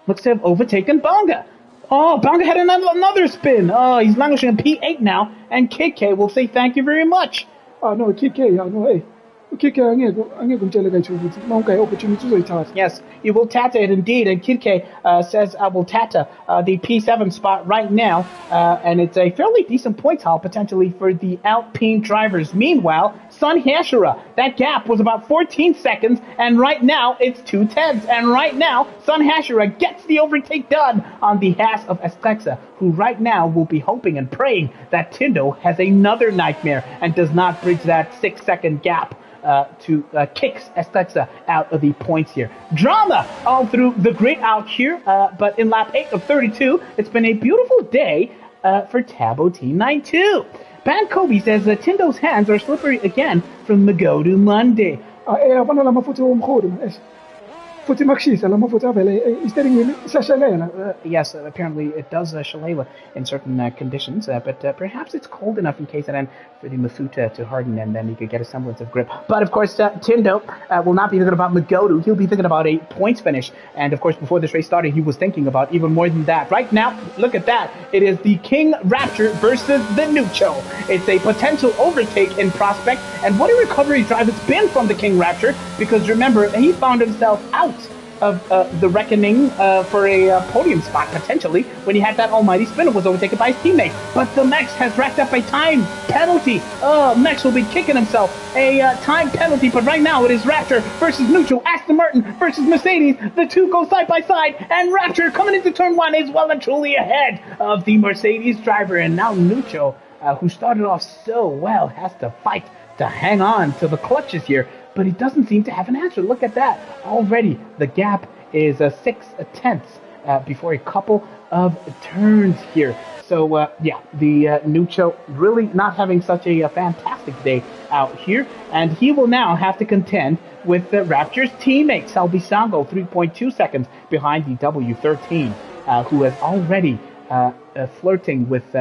looks to have overtaken Bonga. Oh, Bonga had another spin. Oh, he's languishing in P8 now. And Kid K will say thank you very much. Oh, no, Kid K, hey. Yes, you will tata it indeed, and Kid K says I will tata the P7 spot right now, and it's a fairly decent point haul potentially for the Alpine drivers. Meanwhile, Sun Hashira, that gap was about 14 seconds, and right now it's 2/10, and right now Sun Hashira gets the overtake done on behalf of Estexa, who right now will be hoping and praying that Tindo has another nightmare and does not bridge that 6-second gap to kicks Estexa out of the points here. Drama all through the grid out here, but in lap 8 of 32, it's been a beautiful day for Tabo T92. Ban Kobe says that Tindo's hands are slippery again from Magodu Monday. Yes, apparently it does shalewa in certain conditions, but perhaps it's cold enough in case and then for the Mafuta to harden and then you could get a semblance of grip. But of course, Tindo will not be thinking about Magodu. He'll be thinking about a points finish. And of course, before this race started, he was thinking about even more than that. Right now, look at that. It is the King Rapture versus the Nucho. It's a potential overtake in prospect. And what a recovery drive it's been from the King Rapture, because remember, he found himself out of the reckoning for a podium spot, potentially, when he had that almighty spin and was overtaken by his teammate. But the Mex has racked up a time penalty. Oh, Mex will be kicking himself. A time penalty, but right now it is Rapture versus Neutral, Aston Martin versus Mercedes. The two go side by side, and Rapture coming into turn 1 is well and truly ahead of the Mercedes driver. And now Neutral, who started off so well, has to fight to hang on to the clutches here. But he doesn't seem to have an answer. Look at that. Already, the gap is 6/10 before a couple of turns here. So, the Nucho really not having such a fantastic day out here. And he will now have to contend with Rapture's teammate, Selby Sango, 3.2 seconds behind the W13, who is already flirting with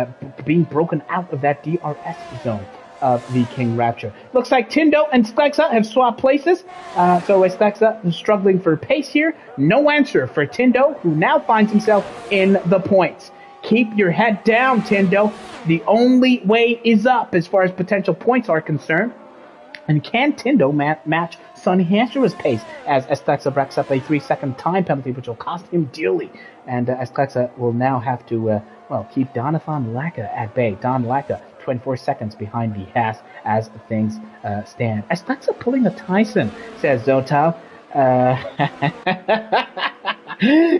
being broken out of that DRS zone. of the King Rapture. Looks like Tindo and Sklexa have swapped places. So Sklexa is struggling for pace here. No answer for Tindo, who now finds himself in the points. Keep your head down, Tindo. The only way is up as far as potential points are concerned. And can Tindo match Sun Hashira's pace as Sklexa racks up a 3-second time penalty, which will cost him dearly. And Sklexa will now have to, keep Donathan Laka at bay. Don Laka, 24 seconds behind the Haas as things stand. Sklexa pulling a Tyson, says Zotao.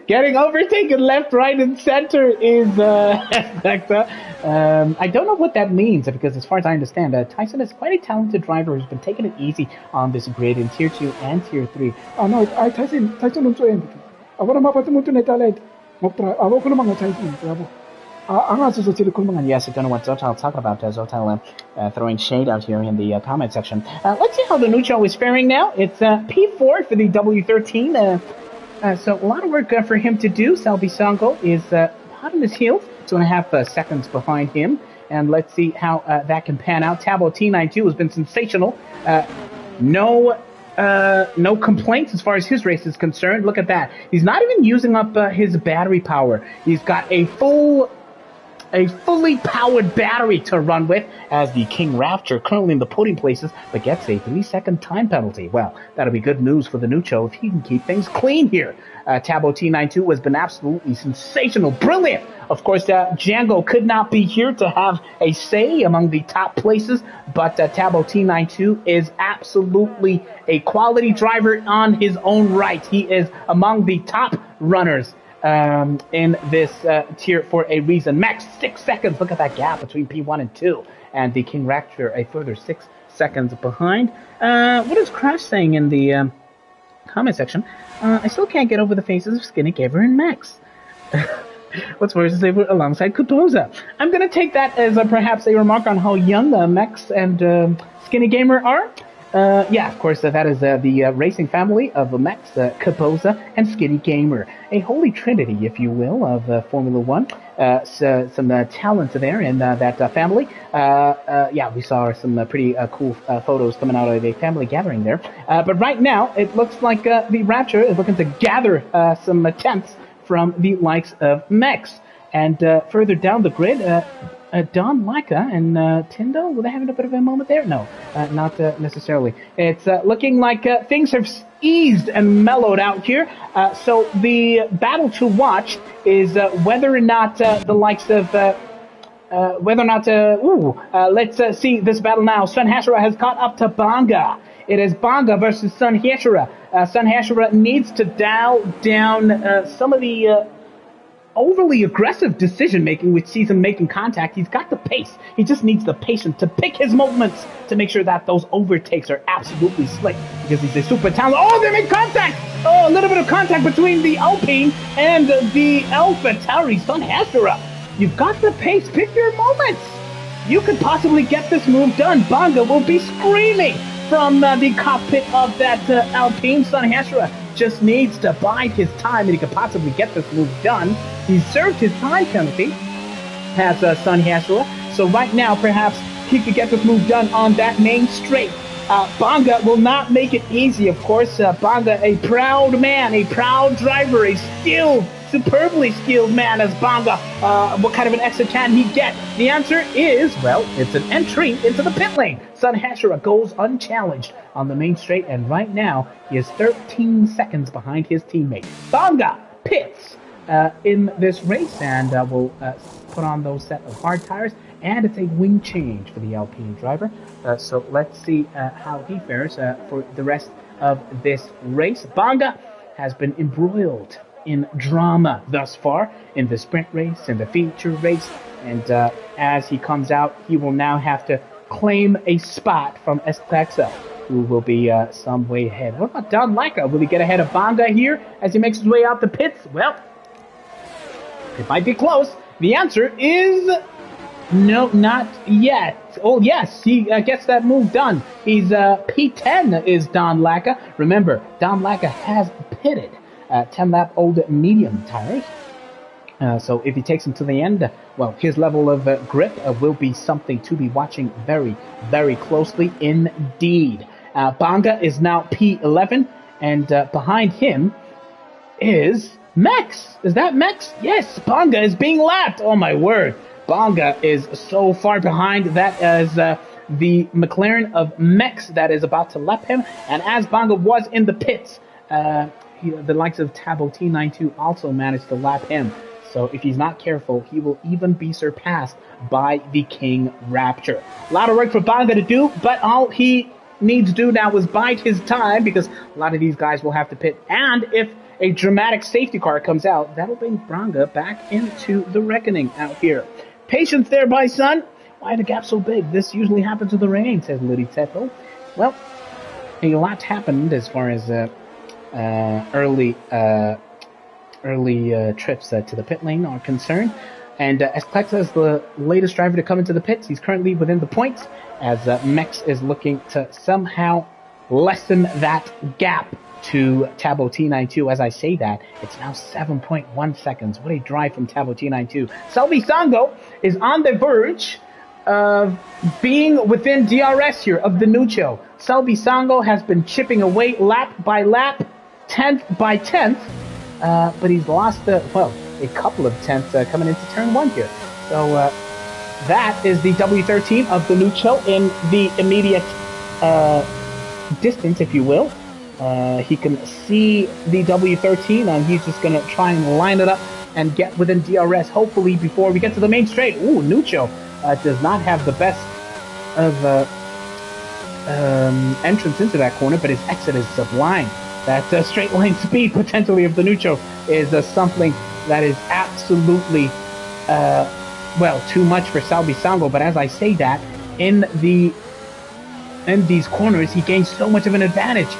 Getting overtaken left, right, and center is Sklexa. I don't know what that means, because as far as I understand, Tyson is quite a talented driver who's been taking it easy on this grid in Tier 2 and Tier 3. No, Tyson don't say anything. I want to map at the talent. I want to map Tyson. Yes, I don't know what Zotal's talking about. Zotal throwing shade out here in the comment section. Let's see how the Nucho is faring now. It's P4 for the W13. So a lot of work for him to do. Salvi Sango is hot on his heels, 2.5 seconds behind him. And let's see how that can pan out. Tabo T92 has been sensational. No complaints as far as his race is concerned. Look at that. He's not even using up his battery power. He's got a fully powered battery to run with, as the King Rapture currently in the podium places, but gets a 3-second time penalty. Well, that'll be good news for the Nucho if he can keep things clean here. Tabo T92 has been absolutely sensational, brilliant. Of course, Django could not be here to have a say among the top places, but Tabo T92 is absolutely a quality driver on his own right. He is among the top runners in this tier for a reason. Max 6 seconds. Look at that gap between P1 and 2. And the King Rapture a further 6 seconds behind. What is Crash saying in the comment section? I still can't get over the faces of Skinny Gamer and Max. What's worse is they were alongside Kutoza. I'm going to take that as perhaps a remark on how young Max and Skinny Gamer are. Of course, that is the racing family of Max, Capoza, and Skinny Gamer. A holy trinity, if you will, of Formula One. Some talent there in that family. We saw some pretty cool photos coming out of a family gathering there. But right now, it looks like the Rapture is looking to gather some attempts from the likes of Max. And further down the grid, Don Laika and Tindo, were they having a bit of a moment there? No, not necessarily. It's looking like things have eased and mellowed out here. So the battle to watch is whether or not the likes of let's see this battle now. Sun Hashira has caught up to Banga. It is Banga versus Sun Hashira. Sun Hashira needs to dial down some of the overly aggressive decision-making, which sees him making contact. He's got the pace. He just needs the patience to pick his moments to make sure that those overtakes are absolutely slick, because he's a super talented. Oh, they made contact! Oh, a little bit of contact between the Alpine and the AlphaTauri Sun Hashira. You've got the pace. Pick your moments. You could possibly get this move done. Banga will be screaming from the cockpit of that Alpine. Sun Hashira just needs to bide his time, and he could possibly get this move done. He served his time penalty, has Sun Hashira, so right now perhaps he could get this move done on that main straight. Banga will not make it easy, of course. Banga, a proud man, a proud driver, a skilled, superbly skilled man as Banga. What kind of an exit can he get? The answer is, well, it's an entry into the pit lane. Sun Hashira goes unchallenged on the main straight, and right now he is 13 seconds behind his teammate. Banga pits in this race, and will put on those set of hard tires, and it's a wing change for the Alpine driver. So let's see how he fares for the rest of this race. Banga has been embroiled in drama thus far in the sprint race and the feature race, and as he comes out, he will now have to claim a spot from Espexa, who will be some way ahead. What about Don Laika? Will he get ahead of Banga here as he makes his way out the pits? Well, it might be close. The answer is no, not yet. Oh, yes, he gets that move done. He's P10 is Don Laika. Remember, Don Laika has pitted 10-lap old medium tires. So if he takes him to the end, well, his level of grip will be something to be watching very, very closely indeed. Banga is now P11, and behind him is Mex. Is that Mex? Yes, Banga is being lapped. Oh my word. Banga is so far behind. That is the McLaren of Mex that is about to lap him. And as Banga was in the pits, the likes of Tabo T92 also managed to lap him. So if he's not careful, he will even be surpassed by the King Rapture. A lot of work for Banga to do, but all he needs to do now is bide his time, because a lot of these guys will have to pit. And if a dramatic safety car comes out, that'll bring Banga back into the reckoning out here. Patience there, my son. Why the gap so big? This usually happens with the rain, says Liddy Teto. Well, a lot happened as far as early trips to the pit lane are concerned. And as Klexa is the latest driver to come into the pits, he's currently within the points, as Mex is looking to somehow lessen that gap to Tabo T92. As I say that, it's now 7.1 seconds. What a drive from Tabo T92. Selby Sango is on the verge of being within DRS here of the Nuccio. Selby Sango has been chipping away lap by lap, 10th by 10th, but he's lost, a couple of tenths coming into turn 1 here. So that is the W13 of the Nuccio in the immediate distance, if you will. He can see the W13, and he's just going to try and line it up and get within DRS, hopefully, before we get to the main straight. Ooh, Nuccio does not have the best of entrance into that corner, but his exit is sublime. That straight line speed, potentially, of the Nuccio is something that is absolutely, too much for Selby Sango. But as I say that, in these corners, he gains so much of an advantage.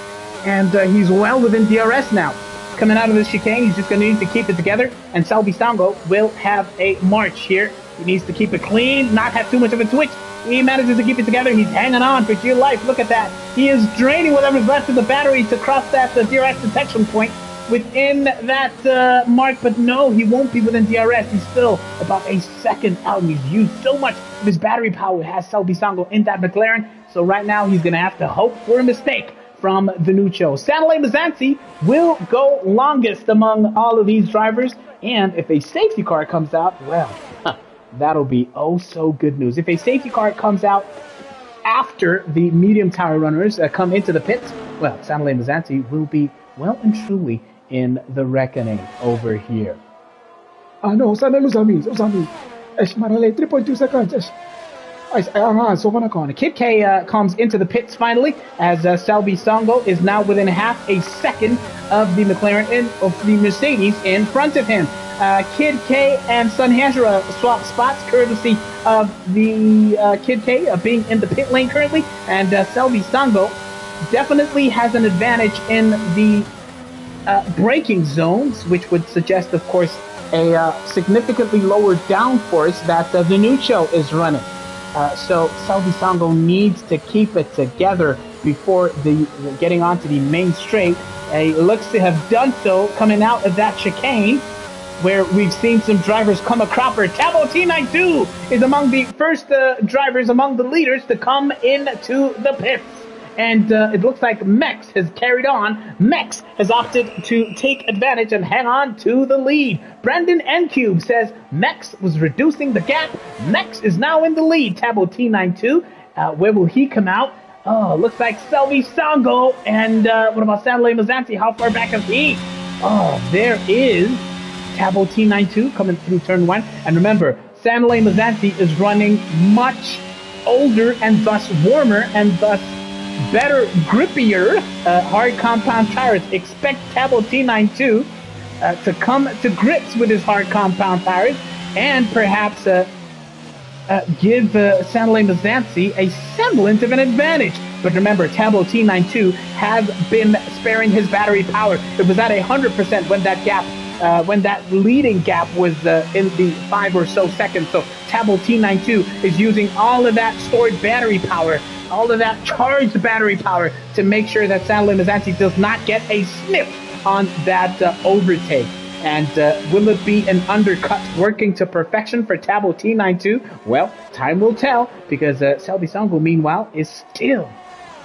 And he's well within DRS now. Coming out of the chicane, he's just going to need to keep it together, and Selby Sango will have a march here. He needs to keep it clean, not have too much of a twitch. He manages to keep it together. He's hanging on for dear life. Look at that. He is draining whatever's left of the battery to cross that DRS detection point within that mark, but no, he won't be within DRS. He's still about a second out, and he's used so much of his battery power, has Selby Sango in that McLaren. So right now, he's going to have to hope for a mistake from the Nuccio. Sanley Mazzanti will go longest among all of these drivers, and if a safety car comes out, well, that'll be oh so good news. If a safety car comes out after the medium tower runners come into the pits, well, Sanley Mazzanti will be well and truly in the reckoning over here. No, sana Uzami. Marale 3.2 seconds. Kid K comes into the pits finally, as Selby Sango is now within half a second of the McLaren of the Mercedes in front of him. Kid K and Sun Hashira swap spots, courtesy of the Kid K being in the pit lane currently, and Selby Sango definitely has an advantage in the braking zones, which would suggest, of course, a significantly lower downforce that the Nuccio is running. So Selby Sango needs to keep it together before getting onto the main straight. He looks to have done so coming out of that chicane, where we've seen some drivers come a cropper. Tabo T92 is among the first drivers, among the leaders, to come into the pits. And it looks like Mex has carried on. Mex has opted to take advantage and hang on to the lead. Brendan N-Cube says Mex was reducing the gap. Mex is now in the lead. Tabo T92, where will he come out? Oh, looks like Selby Sango. And what about Sanley Mazzanti? How far back is he? Oh, there is Tabo T92 coming through turn 1. And remember, Sanley Mazzanti is running much older and thus warmer and thus better, grippier hard compound tires. Expect Tabo T92 to come to grips with his hard compound tires and perhaps give Sanley Mazzanti a semblance of an advantage. But remember, Tabo T92 has been sparing his battery power. It was at 100% when that gap, when that leading gap was in the 5 or so seconds. So Tabo T92 is using all of that stored battery power, all of that charged battery power, to make sure that Sanley Mazzanti does not get a sniff on that overtake. And will it be an undercut working to perfection for Tabo T92? Well, time will tell, because Selby Songo, meanwhile, is still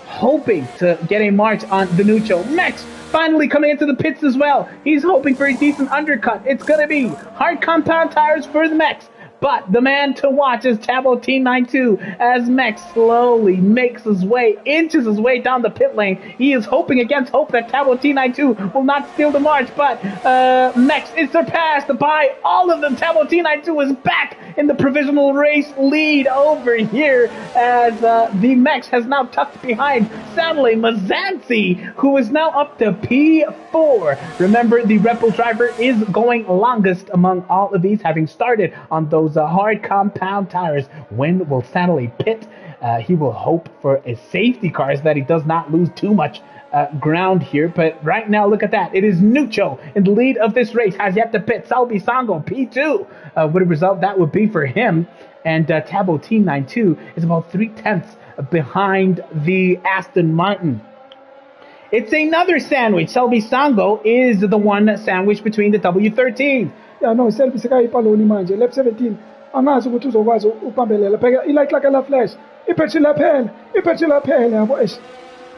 hoping to get a march on Venuccio. Max finally coming into the pits as well. He's hoping for a decent undercut. It's going to be hard compound tires for the Mex. But the man to watch is Tabo T92 as Mex slowly inches his way down the pit lane. He is hoping against hope that Tabo T92 will not steal the march, but Mex is surpassed by all of them. Tabo T92 is back in the provisional race lead over here as the Mex has now tucked behind Stanley Mazzanti, who is now up to P4. Remember, the Red Bull driver is going longest among all of these, having started on those hard compound tires. When will Stanley pit? He will hope for a safety car so that he does not lose too much ground here. But right now, look at that. It is Nuccio in the lead of this race, has yet to pit. Selby Songo, P2. What a result that would be for him. And Tabo T92 is about 3/10 behind the Aston Martin. It's another sandwich. Selby Songo is the one sandwiched between the W13. Yeah, no, Selby sekayipaloni manje. Lap 17. Angazi ukuthi uzokwazi ukubambelela. Phela ilike la flash. Iphethela phela yabo eish.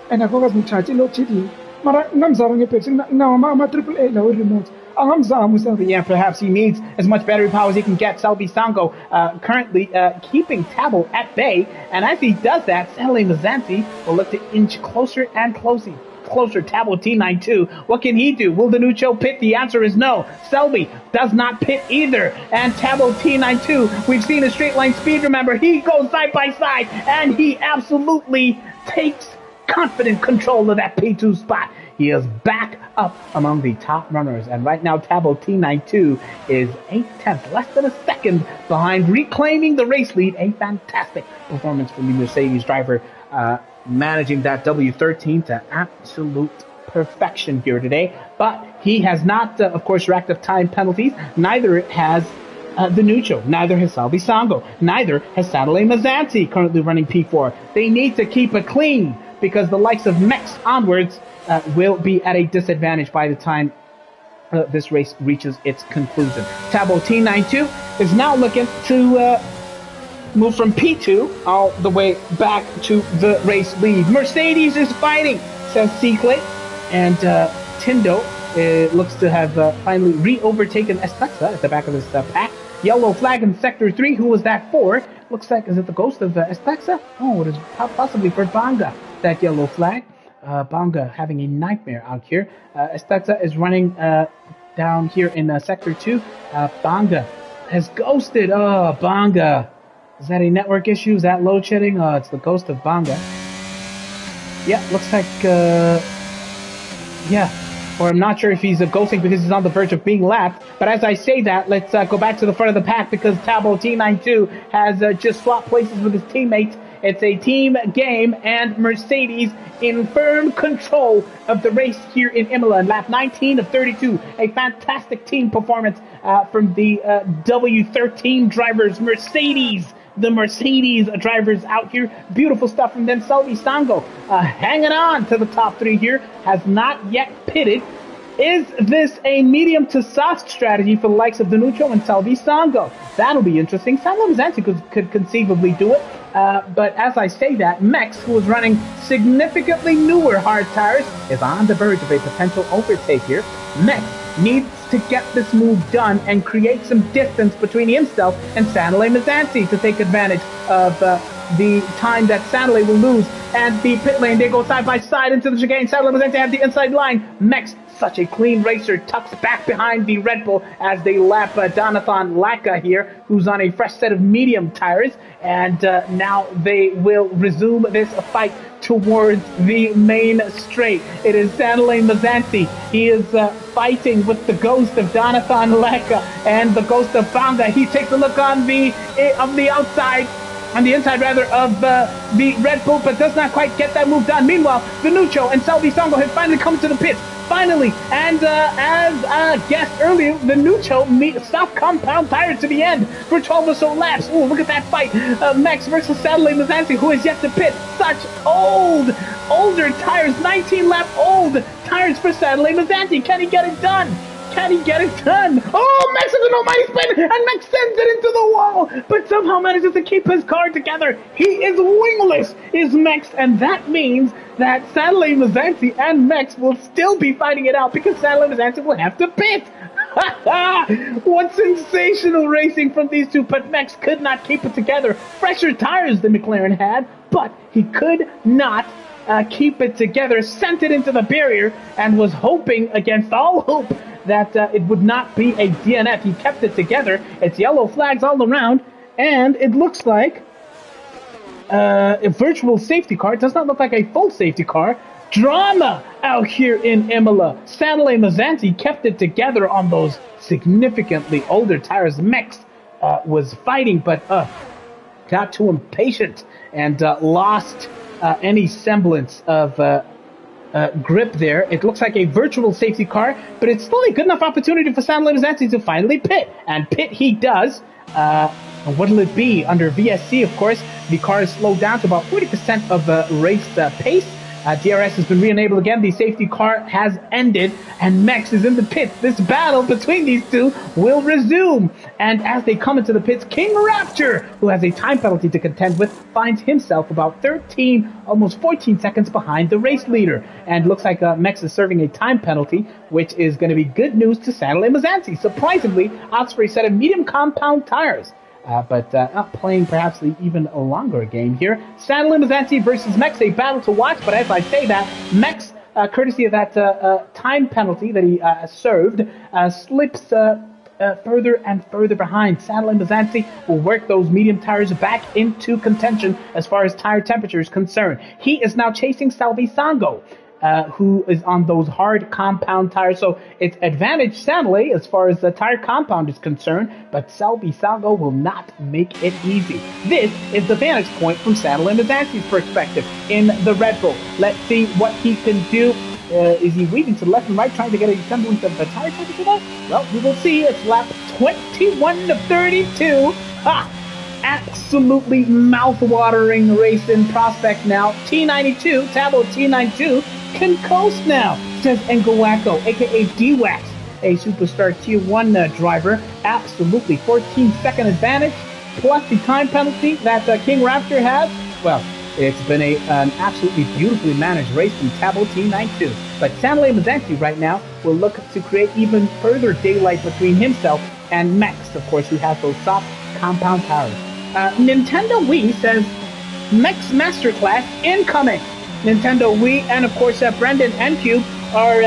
And akokazi ngithatha lo cheating. Mara ngamzama ngephethe nawo ama AAA lawo remote. Angamzama uSelby. Yeah, perhaps he needs as much battery power as he can get. Selby Songo currently keeping Tabo at bay. And as he does that, Stanley Mazzanti will look to inch closer and closer. Tabo T92. What can he do? Will Venuccio pit? The answer is no. Selby does not pit either. And Tabo T92, we've seen a straight line speed, remember. He goes side by side, and he absolutely takes confident control of that P2 spot. He is back up among the top runners. And right now, Tabo T92 is 8/10, less than a second behind, reclaiming the race lead. A fantastic performance from the Mercedes driver, managing that W13 to absolute perfection here today. But he has not, of course, racked up time penalties. Neither has Venuccio. Neither has Selby Songo. Neither has Stanley Mazzanti, currently running P4. They need to keep it clean, because the likes of Mex onwards will be at a disadvantage by the time this race reaches its conclusion. Tabo T92 is now looking to move from P2 all the way back to the race lead. Mercedes is fighting, says Cicle, and Tindo looks to have finally re-overtaken Estexa at the back of this pack. Yellow flag in Sector 3. Who was that for? Looks like, is it the ghost of Estexa? Oh, it is possibly for Banga, that yellow flag. Banga having a nightmare out here. Estexa is running down here in Sector 2. Banga has ghosted. Oh, Banga. Is that a network issue? Is that load shedding? It's the ghost of Banga. Yeah, looks like, yeah. Or I'm not sure if he's ghosting because he's on the verge of being lapped. But as I say that, let's go back to the front of the pack, because Tabo T92 has just swapped places with his teammates. It's a team game, and Mercedes in firm control of the race here in Imola in lap 19 of 32. A fantastic team performance from the W13 drivers. The Mercedes drivers out here. Beautiful stuff from them. Selby Songo hanging on to the top three here. Has not yet pitted. Is this a medium to soft strategy for the likes of Venuccio and Selby Songo? That'll be interesting. Stanley Mazzanti could conceivably do it. But as I say that, Mex, who is running significantly newer hard tires, is on the verge of a potential overtake here. Mex needs to get this move done and create some distance between himself and Stanley Mazzanti to take advantage of the time that Stanley will lose. And the pit lane, they go side by side into the chicane. Stanley Mazzanti have the inside line. Mex, such a clean racer, tucks back behind the Red Bull as they lap Donathan Laka here, who's on a fresh set of medium tires. And now they will resume this fight towards the main straight. It is Stanley Mazzanti. He is fighting with the ghost of Donathan Laka and the ghost of Banga. He takes a look on the outside. On the inside, rather, of the Red Bull, but does not quite get that move done. Meanwhile, Venuccio and Selby Songo have finally come to the pits. Finally, and as guessed earlier, Venuccio stopped compound tires to the end for 12 or so laps. Ooh, look at that fight. Mex versus Stanley Mazzanti, who is yet to pit. Such older tires, 19-lap old tires for Stanley Mazzanti. Can he get it done? Can he get it done? Oh, Max is an almighty spin, and Max sends it into the wall, but somehow manages to keep his car together. He is wingless, is Max, and that means that Saturday Mazzanti and Max will still be fighting it out because Saturday Mazzanti will have to pit. What sensational racing from these two, but Max could not keep it together. Fresher tires than McLaren had, but he could not keep it together, sent it into the barrier, and was hoping against all hope that it would not be a DNF. He kept it together. It's yellow flags all around, and it looks like a virtual safety car. It does not look like a full safety car. Drama out here in Imola. Saturday Mazzanti kept it together on those significantly older tires. Max was fighting, but got too impatient and lost any semblance of grip there. It looks like a virtual safety car, but it's still a good enough opportunity for Saturday Mazzanti to finally pit. And pit he does. What'll it be? Under VSC, of course, the car is slowed down to about 40% of the race pace. DRS has been re-enabled again. The safety car has ended, and Max is in the pits. This battle between these two will resume. And as they come into the pits, King Raptor, who has a time penalty to contend with, finds himself about 13, almost 14 seconds behind the race leader. And looks like Max is serving a time penalty, which is going to be good news to Saturday Mazzanti. Surprisingly, opts for a set of medium compound tires. But not playing perhaps the even longer game here. Saturday Mazzanti versus Max, a battle to watch, but as I say that, Max, courtesy of that time penalty that he served, slips further and further behind. Saturday Mazzanti will work those medium tires back into contention as far as tire temperature is concerned. He is now chasing Salvi Sango, who is on those hard compound tires. So it's advantage Saturday as far as the tire compound is concerned, but Salvi Sango will not make it easy. This is the vantage point from Saturday Mazzanti's perspective in the Red Bull. Let's see what he can do. Is he weaving to the left and right, trying to get a semblance of the tire temperature there? Well, we will see. It's lap 21 to 32. Ha! Absolutely mouth-watering race in prospect now. T92, Tabo T92, can coast now, says Ngawako, aka D-Wax, a superstar Tier 1 driver. Absolutely 14-second advantage, plus the time penalty that King Raptor has. Well, it's been an absolutely beautifully managed race from Tabo T92. But Saturday Mazzanti right now will look to create even further daylight between himself and Max, of course, who has those soft compound tires. Nintendo Wii says, Max Masterclass incoming. Nintendo Wii and, of course, Brendan and Cube are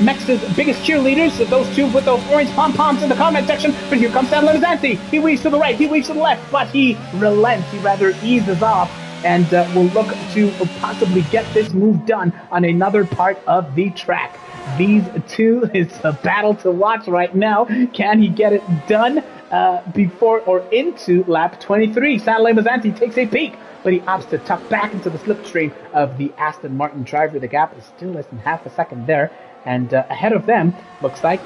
Max's biggest cheerleaders. Those two with those orange pom-poms in the comment section. But here comes Saturday Mazzanti. He weaves to the right, he weaves to the left, but he relents. He rather eases off and will look to possibly get this move done on another part of the track. These two is a battle to watch right now. Can he get it done before or into lap 23? Saturday Mazzanti takes a peek, but he opts to tuck back into the slipstream of the Aston Martin driver. The gap is still less than half a second there, and ahead of them looks like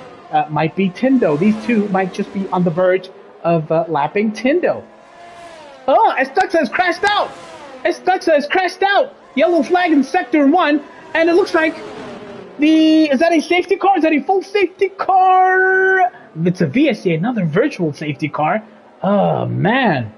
might be Tindo. These two might just be on the verge of lapping Tindo. Oh, Estuxa has crashed out! Estuxa has crashed out! Yellow flag in sector 1, and it looks like is that a safety car? Is that a full safety car? It's a VSC, another virtual safety car. Oh, man.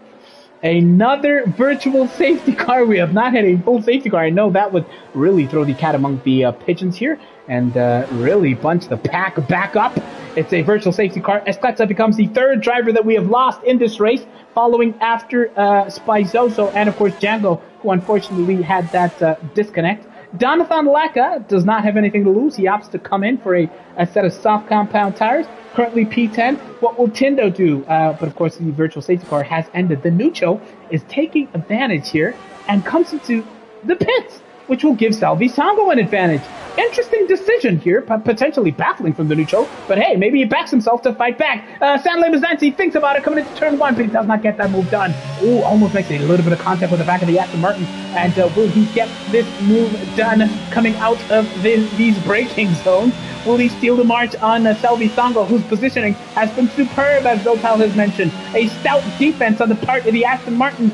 Another virtual safety car. We have not had a full safety car. I know that would really throw the cat among the pigeons here and really bunch the pack back up. It's a virtual safety car. Escleta becomes the third driver that we have lost in this race, following after Spizoso and, of course, Django, who unfortunately had that disconnect. Donathan Laka does not have anything to lose. He opts to come in for a set of soft compound tires. Currently P10. What will Tindo do? But of course, the virtual safety car has ended. The Nucho is taking advantage here and comes into the pits, which will give Salvi Sango an advantage. Interesting decision here, potentially baffling from the Nucho, but hey, maybe he backs himself to fight back. Saturday Mazzanti thinks about it coming into turn 1, but he does not get that move done. Ooh, almost makes a little bit of contact with the back of the Aston Martin, and will he get this move done coming out of these braking zones? Will he steal the march on Salvi Sango, whose positioning has been superb, as Zotal has mentioned? A stout defense on the part of the Aston Martin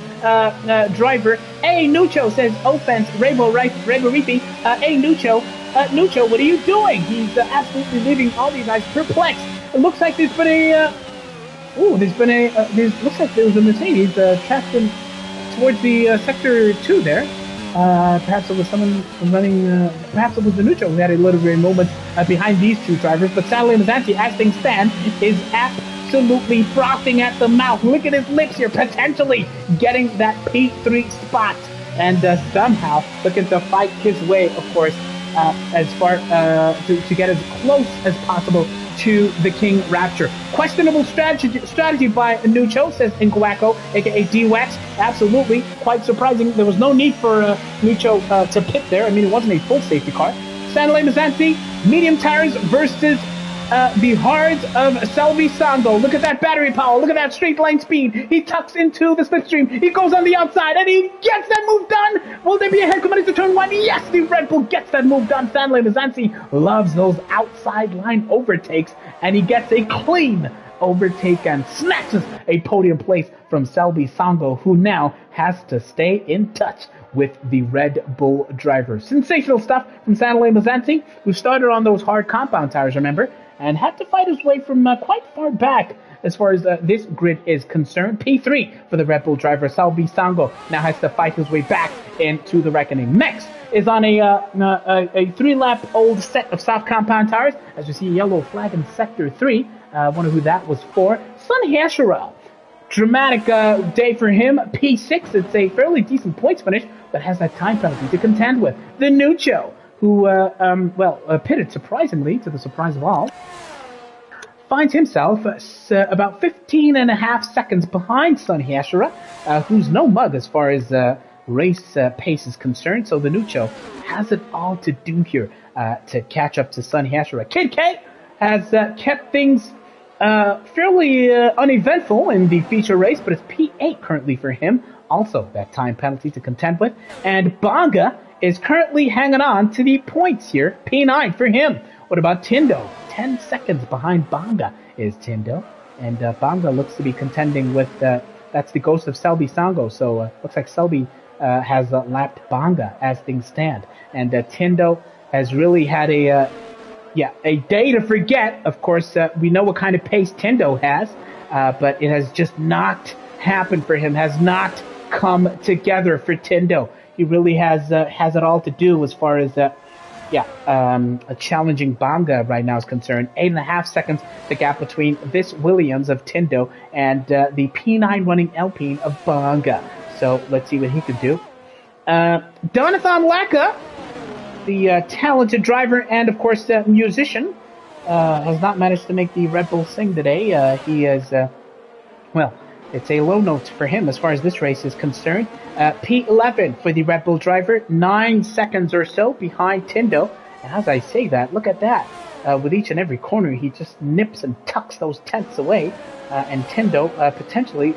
driver. A Nucho, says offense, Rebo Ripi. A Nucho Nuccio, what are you doing? He's absolutely leaving all these guys perplexed. It looks like there's been a looks like there was a Mercedes trapping towards the sector 2 there. Perhaps it was someone running, perhaps it was the Nuccio who had a little bit of moment behind these two drivers. But sadly, Mazzanti, as things stand, is absolutely frothing at the mouth. Look at his lips here, potentially getting that P3 spot. And somehow looking to fight his way, of course, as far to get as close as possible to the King Rapture. Questionable strategy by Nuccio, says Inkwako, aka D-Wax. Absolutely, quite surprising. There was no need for Nuccio to pit there. I mean, it wasn't a full safety car. Sanley Mazzanti, medium tires versus the hards of Selby Sango. Look at that battery power. Look at that straight line speed. He tucks into the slipstream. He goes on the outside and he gets that move done. Will there be a head coming into turn 1? Yes, the Red Bull gets that move done. Stanley Mazzanti loves those outside line overtakes, and he gets a clean overtake and snatches a podium place from Selby Sango, who now has to stay in touch with the Red Bull driver. Sensational stuff from Stanley Mazzanti, who started on those hard compound tires, remember, and had to fight his way from quite far back as far as this grid is concerned. P3 for the Red Bull driver. Selby Sango now has to fight his way back into the reckoning. Next is on a 3-lap old set of soft compound tires. As you see, yellow flag in Sector 3. Wonder who that was for. Sun Hashira. Dramatic day for him. P6. It's a fairly decent points finish, but has that time penalty to contend with. The Nuccio, who, pitted surprisingly, to the surprise of all, finds himself about 15 and a half seconds behind Sun Hashira, who's no mug as far as race pace is concerned. So the Nuccio has it all to do here to catch up to Sun Hashira. Kid K has kept things fairly uneventful in the feature race, but it's P8 currently for him. Also, that time penalty to contend with. And Bonga is currently hanging on to the points here. P9 for him. What about Tindo? 10 seconds behind Bonga is Tindo. And Bonga looks to be contending with, that's the ghost of Selby Sango. So looks like Selby has lapped Bonga as things stand. And Tindo has really had a day to forget. Of course, we know what kind of pace Tindo has, but it has just not happened for him, has not come together for Tindo. He really has it all to do as far as a challenging Bonga right now is concerned. 8.5 seconds the gap between this Williams of Tindo and the P9 running Alpine of Bonga. So let's see what he can do. Donathan Laka, the talented driver and of course musician, has not managed to make the Red Bull sing today. He is it's a low note for him as far as this race is concerned. P11 for the Red Bull driver, 9 seconds or so behind Tindo. And as I say that, look at that. With each and every corner, he just nips and tucks those tenths away. And Tindo, potentially,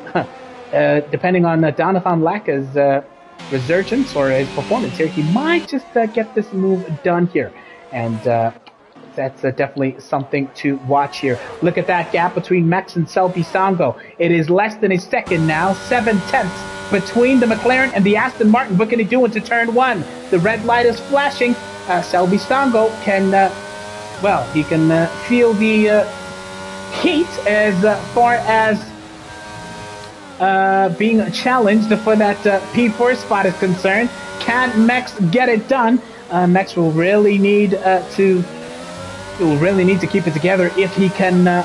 depending on Donathan Laka's resurgence or his performance here, he might just get this move done here. And that's definitely something to watch here. Look at that gap between Max and Selby Sango. It is less than a second now, 7/10 between the McLaren and the Aston Martin. What can he do into turn 1? The red light is flashing. Selby Sango can, he can feel the heat as far as being challenged for that P4 spot is concerned. Can Max get it done? Max will really need to keep it together if he can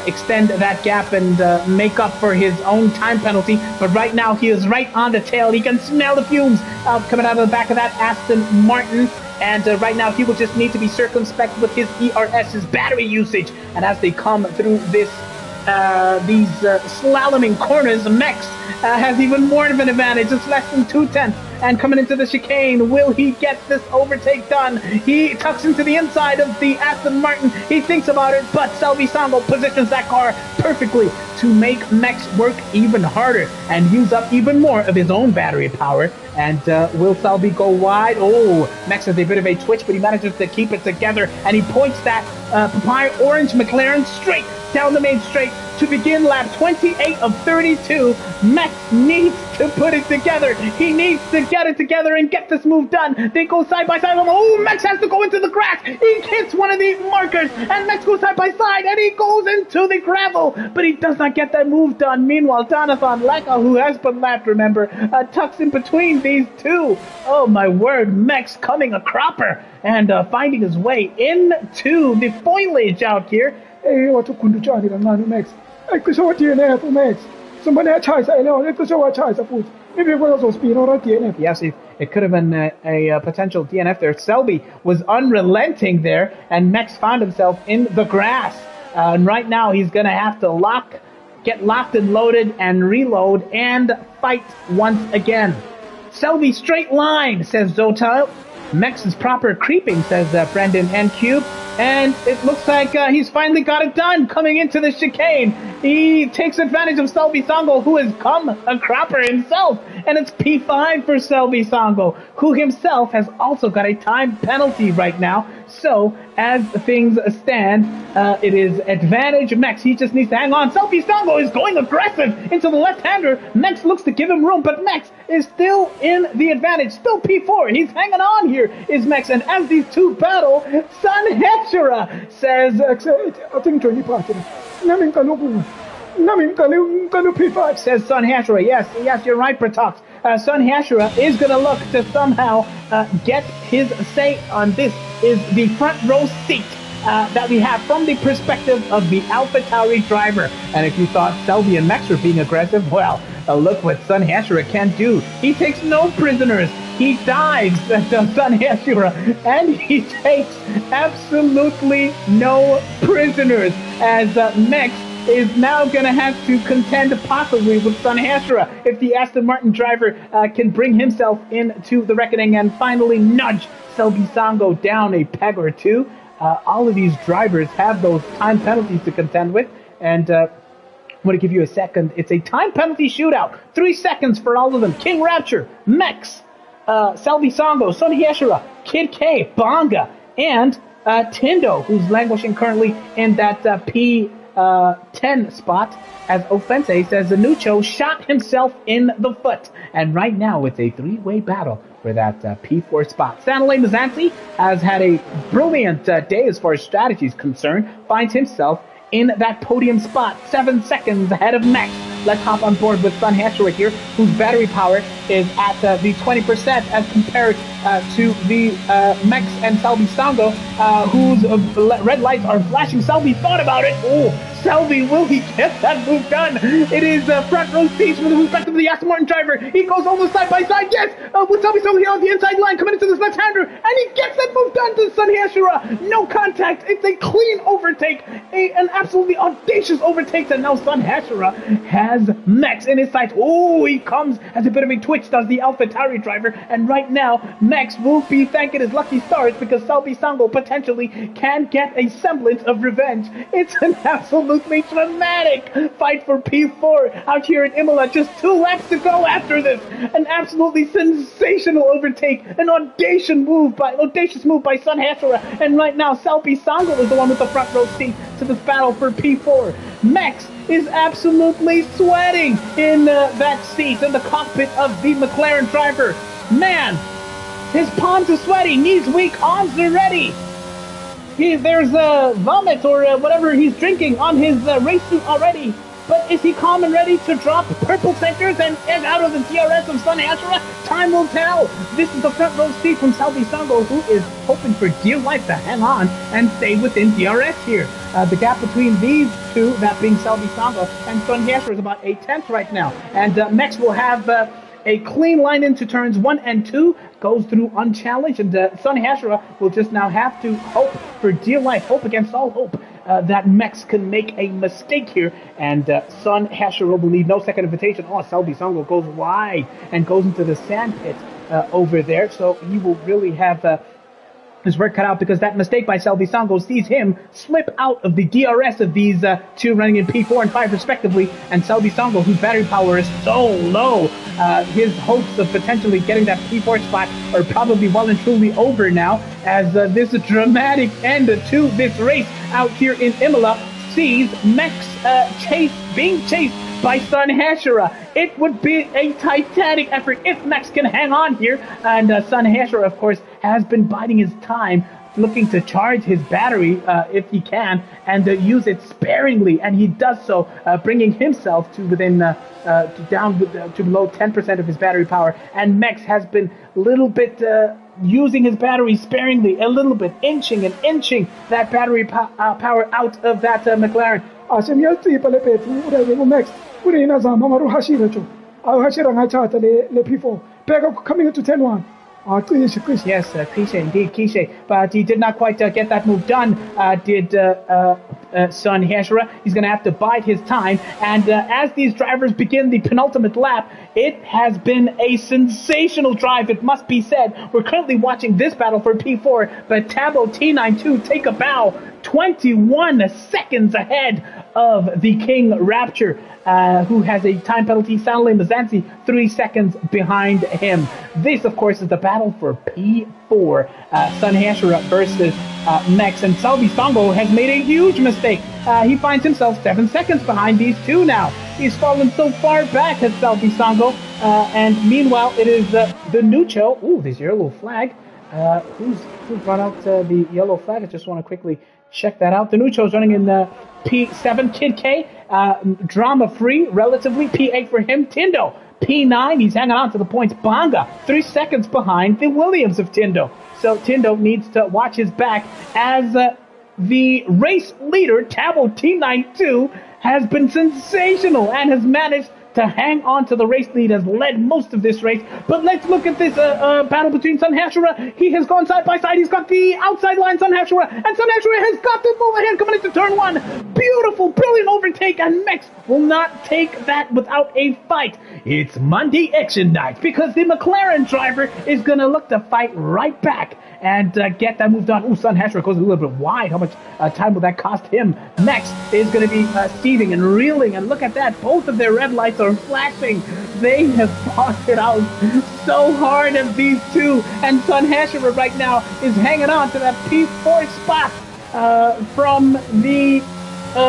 extend that gap and make up for his own time penalty. But right now he is right on the tail. He can smell the fumes coming out of the back of that Aston Martin. And right now he will just need to be circumspect with his ERS, his battery usage. And as they come through these slaloming corners, Max has even more of an advantage. It's less than 2/10. And coming into the chicane, will he get this overtake done? He tucks into the inside of the Aston Martin. He thinks about it, but Selby Sango positions that car perfectly to make Max work even harder and use up even more of his own battery power. And will Selby go wide? Oh, Max has a bit of a twitch, but he manages to keep it together. And he points that papaya orange McLaren straight down the main straight to begin lap 28 of 32. Max needs to put it together. He needs to get it together and get this move done. They go side by side. Oh, Max has to go into the grass. He hits one of the markers, and Max goes side by side, and he goes into the gravel, but he does not get that move done. Meanwhile, Jonathan Lecca, who has been lapped, remember, tucks in between these two. Oh, my word, Max coming a cropper and finding his way into the foliage out here. Hey, what a kunduchani kancane Max. Ayikisho wa DNF Max. Somebody achayisa eleyo, ayikisho wa achayisa futhi. Maybe speed or DNF. Yes, it could have been a potential DNF there. Selby was unrelenting there, and Max found himself in the grass. And right now, he's going to have to get locked and loaded and reload and fight once again. Selby straight line, says Zotile. Max is proper creeping, says Brendan and Cube. And it looks like he's finally got it done coming into the chicane. He takes advantage of Selby Songo, who has come a cropper himself. And it's P5 for Selby Songo, who himself has also got a time penalty right now. So, as things stand, it is advantage Max. He just needs to hang on. Selby Songo is going aggressive into the left-hander. Max looks to give him room, but Max is still in the advantage. Still P4. He's hanging on here, is Max. And as these two battle, Sun Hechura says, I think Johnny Parker. Namin kalubu. Namin kalu P5. Says Sun Hechura. Yes, you're right, Bratox. Sun Hechura is going to look to somehow get his say on this. Is the front row seat that we have from the perspective of the AlphaTauri driver. And if you thought Selby and Max were being aggressive, well, look what Sun Hechura can do. He takes no prisoners. He dives Sun Hechura, and he takes absolutely no prisoners, as Max is now going to have to contend possibly with Sun Hechura if the Aston Martin driver can bring himself into the reckoning and finally nudge Selby Songo down a peg or two. All of these drivers have those time penalties to contend with, and I'm going to give you a second. It's a time penalty shootout. 3 seconds for all of them. King Rapture, Max, Selby Songo, Sun Hechura, Kid K, Bonga, and Tindo, who's languishing currently in that P10 spot, as Offense says Zanuccio shot himself in the foot. And right now it's a three-way battle for that P4 spot. Stanley Mazzanti has had a brilliant day as far as strategy is concerned, finds himself in that podium spot, 7 seconds ahead of Max. Let's hop on board with Sun Hechura here, whose battery power is at the 20% as compared to the Max and Selby Songo, whose red lights are flashing. Selby thought about it. Oh, Selby, will he get that move done? It is front row seats with respect to the Aston Martin driver. He goes almost side by side. Yes, with Selby Songo here on the inside line, coming into this left-hander, and he gets that move done to Sun Hechura. No contact. It's a clean overtake, an absolutely audacious overtake that now Sun Hechura has Max in his sights. Oh, he comes as a bit of a twitch, does the AlphaTauri driver, and right now Max will be thanking his lucky stars because Selby Songo potentially can get a semblance of revenge. It's an absolutely dramatic fight for P4 out here in Imola. Just 2 laps to go after this. An absolutely sensational overtake, an audacious move by Sun Hechura, and right now Selby Songo is the one with the front row seat to this battle for P4. Max is absolutely sweating in that seat in the cockpit of the McLaren driver. Man, his palms are sweaty, knees weak, arms are ready. There's vomit or whatever he's drinking on his race suit already. But is he calm and ready to drop purple sectors and out of the DRS of Sun Hechura? Time will tell. This is the front row seat from Selby Songo, who is hoping for dear life to hang on and stay within DRS here. The gap between these two, that being Selby Songo and Sun Hechura, is about 8/10 right now. And Max will have a clean line into turns 1 and 2, goes through unchallenged, and Sun Hechura will just now have to hope for dear life, hope against all hope, that Max can make a mistake here, and Sun Hechura will need no second invitation. Oh, Selby Songo goes wide and goes into the sand pit over there, so he will really have his work cut out, because that mistake by Selby Songo sees him slip out of the DRS of these two running in P4 and 5 respectively, and Selby Songo, whose battery power is so low, his hopes of potentially getting that P4 spot are probably well and truly over now, as this dramatic end to this race out here in Imola sees Max being chased by Sun Hashira. It would be a titanic effort if Max can hang on here. And Sun Hashira, of course, has been biding his time, looking to charge his battery if he can, and use it sparingly. And he does so, bringing himself to within to below 10% of his battery power. And Max has been a little bit using his battery sparingly, a little bit, inching that battery power out of that McLaren. Semiyacipha le bethu urebe ku-Max kuneyinazama amaruhashira jo awuhashira ngachatha le P4 bheka coming into 10-1. Yes, Kishe, indeed, Kishe. But he did not quite get that move done, did Sun Hashira. He's going to have to bide his time. And as these drivers begin the penultimate lap, it has been a sensational drive, it must be said. We're currently watching this battle for P4, but Tabo T92 take a bow 21 seconds ahead of the King Rapture, who has a time penalty. Sanley Mazansi 3 seconds behind him. This, of course, is the battle for P4. Sun Hashira versus Max. And Salvi Songo has made a huge mistake. He finds himself 7 seconds behind these two now. He's fallen so far back at Salvi Songo. And meanwhile, it is the Nucho. Ooh, there's your yellow flag. Who's brought out the yellow flag? I just want to quickly check that out. The Nucho's running in P7. Kid K, drama-free, relatively. P8 for him. Tindo, P9. He's hanging on to the points. Banga, 3 seconds behind the Williams of Tindo. So Tindo needs to watch his back as the race leader, Tabo T92, has been sensational and has managed to hang on to the race lead, has led most of this race. But let's look at this battle between Sun Hashira. He has gone side by side. He's got the outside line, Sun Hashira, and Sun Hashira has got the move ahead coming into turn one. Beautiful, brilliant overtake, and Max will not take that without a fight. It's Monday action night because the McLaren driver is going to look to fight right back and get that move done. Ooh, Sun Hashira goes a little bit wide. How much time will that cost him? Max is going to be seething and reeling, and look at that. Both of their red lights are flashing. They have fought it out so hard of these two, and Sun Hashira right now is hanging on to that P4 spot from the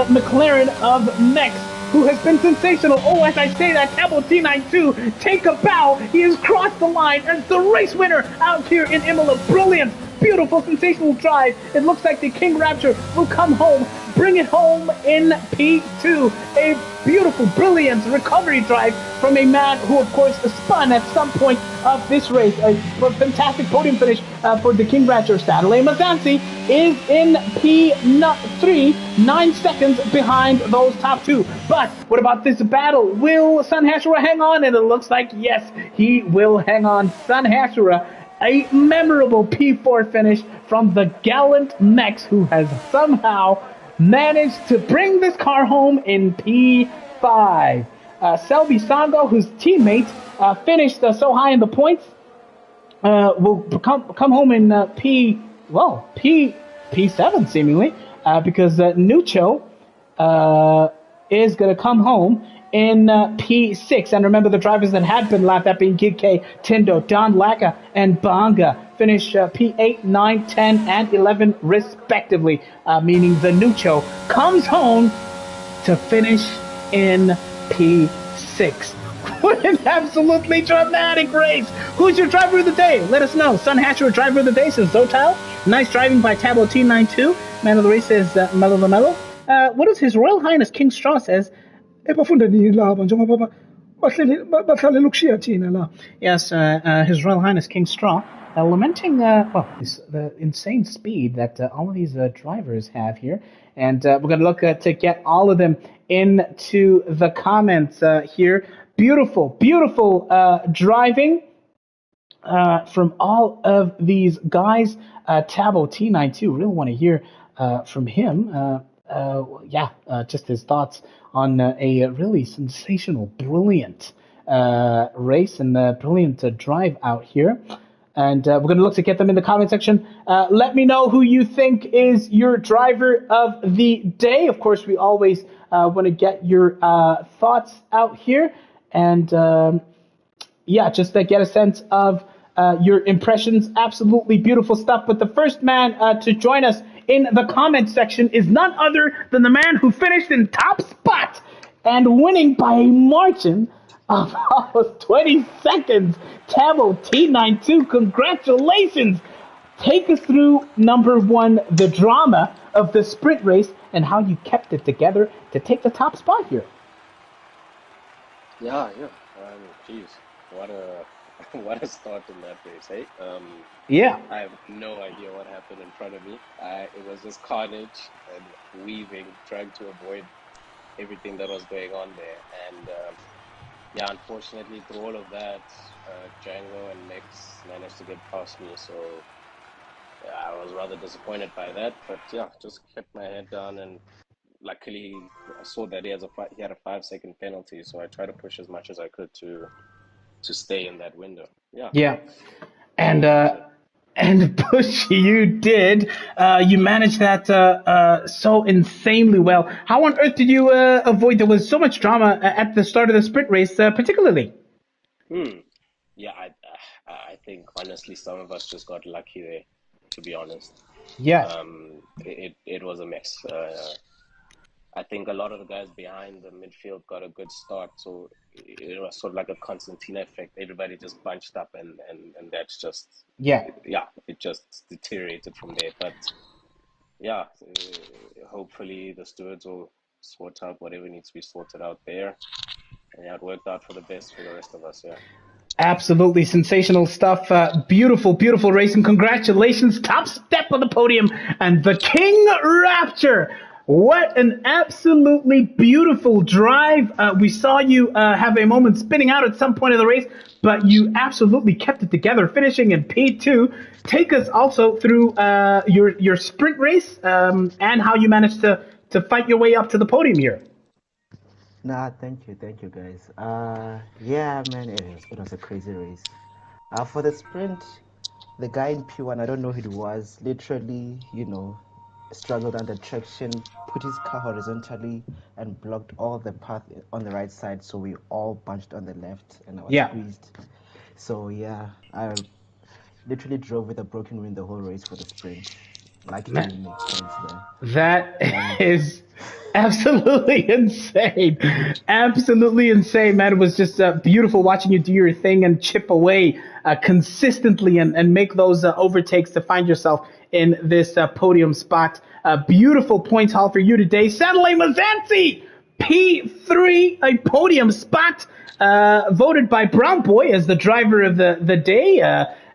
McLaren of Max, who has been sensational. Oh, as I say that, Tabo T92, take a bow. He has crossed the line as the race winner out here in Imola. Brilliant, beautiful, sensational drive. It looks like the King Rapture will come home, bring it home in P2. A beautiful, brilliant recovery drive from a man who, of course, spun at some point of this race. A fantastic podium finish for the King Rapture. Saturday Mazansi is in P3, 9 seconds behind those top two. But what about this battle? Will Sun Hashira hang on? And it looks like, yes, he will hang on. Sun Hashira, a memorable P4 finish from the gallant Max, who has somehow managed to bring this car home in P5. Selby Sango, whose teammate finished so high in the points, will come home in P7 seemingly, because Nucho is going to come home in P6. And remember the drivers that had been lapped, that being Kid K, Tindo, Don Laka, and Banga, finish P8, 9, 10, and 11 respectively, meaning the Nucho comes home to finish in P6. What an absolutely dramatic race. Who's your driver of the day? Let us know. Sun Hashira driver of the day says Zotal. Nice driving by Tabo T92. Man of the race says Mello Lamello. What does His Royal Highness King Straw says? Yes, His Royal Highness King Straw, lamenting the insane speed that all of these drivers have here. And we're going to look to get all of them into the comments here. Beautiful, beautiful driving from all of these guys. Tabo T92, really want to hear from him. Just his thoughts on a really sensational, brilliant race and brilliant drive out here. And we're going to look to get them in the comment section. Let me know who you think is your driver of the day. Of course, we always want to get your thoughts out here. And just to get a sense of your impressions. Absolutely beautiful stuff. But the first man to join us in the comment section is none other than the man who finished in top spot and winning by a margin of almost 20 seconds. Tabo T92, congratulations! Take us through number one, the drama of the sprint race and how you kept it together to take the top spot here. Yeah. Geez, what a what a start in that race, hey? Yeah. I have no idea what happened in front of me. It was just carnage and weaving, trying to avoid everything that was going on there. And yeah, unfortunately, through all of that, Django and Mix managed to get past me. So yeah, I was rather disappointed by that. But yeah, just kept my head down, and luckily I saw that he had a 5 second penalty. So I tried to push as much as I could to stay in that window. Yeah. Yeah. And That was it. and push you did. You managed that so insanely well. How on earth did you avoid? There was so much drama at the start of the sprint race, particularly. Yeah, I think honestly some of us just got lucky there, to be honest. Yeah. It was a mess. I think a lot of the guys behind the midfield got a good start, so it was sort of like a Constantina effect. Everybody just bunched up, and that's just Yeah. it just deteriorated from there. But yeah, hopefully the stewards will sort out whatever needs to be sorted out there, and yeah, it worked out for the best for the rest of us. Yeah. Absolutely sensational stuff. Beautiful, beautiful racing. Congratulations. Top step on the podium and the King Rapture. What an absolutely beautiful drive. We saw you have a moment spinning out at some point of the race, but you absolutely kept it together, finishing in P2. Take us also through your sprint race and how you managed to fight your way up to the podium here. Nah, thank you, guys. Yeah, man, it was a crazy race. For the sprint, the guy in P1, I don't know who it was, literally, struggled under traction, put his car horizontally, and blocked all the path on the right side. So we all bunched on the left, and I was Yeah. squeezed. So yeah, I literally drove with a broken wing the whole race for the sprint. Lucky to make points there. That is absolutely insane. Absolutely insane, man. It was just beautiful watching you do your thing and chip away consistently and make those overtakes to find yourself in this podium spot. Beautiful points haul for you today. Satellite Mazansi, P3, a podium spot, voted by Brown Boy as the driver of the day.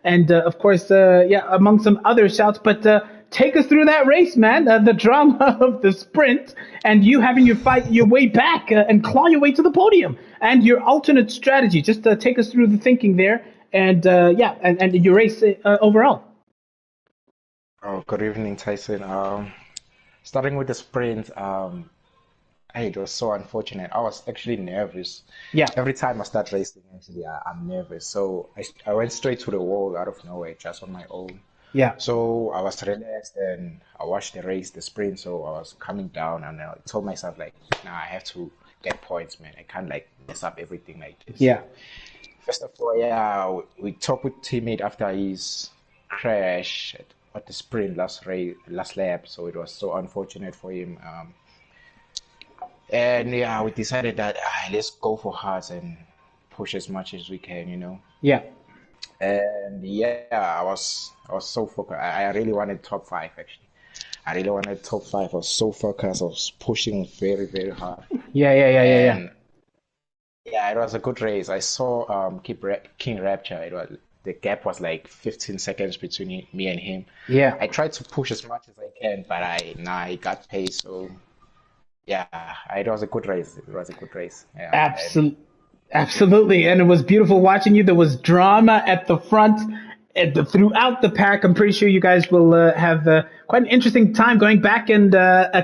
And of course, among some other shouts, but take us through that race, man. The drama of the sprint and you having to fight your way back and claw your way to the podium and your alternate strategy. Just take us through the thinking there and your race overall. Oh, good evening, Tyson. Starting with the sprint, it was so unfortunate. I was actually nervous. Yeah. Every time I start racing, actually, I'm nervous. So I went straight to the wall out of nowhere, just on my own. Yeah. So I was relaxed and I watched the race, the sprint. So I was coming down and I told myself, like, nah, I have to get points, man. I can't, like, mess up everything like this. Yeah. First of all, yeah, we talked with teammate after his crash at the sprint last lap. So it was so unfortunate for him. And yeah, we decided that let's go for hearts and push as much as we can. Yeah. And yeah, I was so focused. I really wanted top 5 actually. I really wanted top 5. I was so focused. I was pushing very, very hard. Yeah. And yeah, it was a good race. I saw King Rapture. The gap was like 15 seconds between me and him. Yeah. I tried to push as much as I can, but I got pace. So yeah, it was a good race. Yeah. Absolutely. And it was beautiful watching you. There was drama at the front and throughout the pack. I'm pretty sure you guys will have quite an interesting time going back and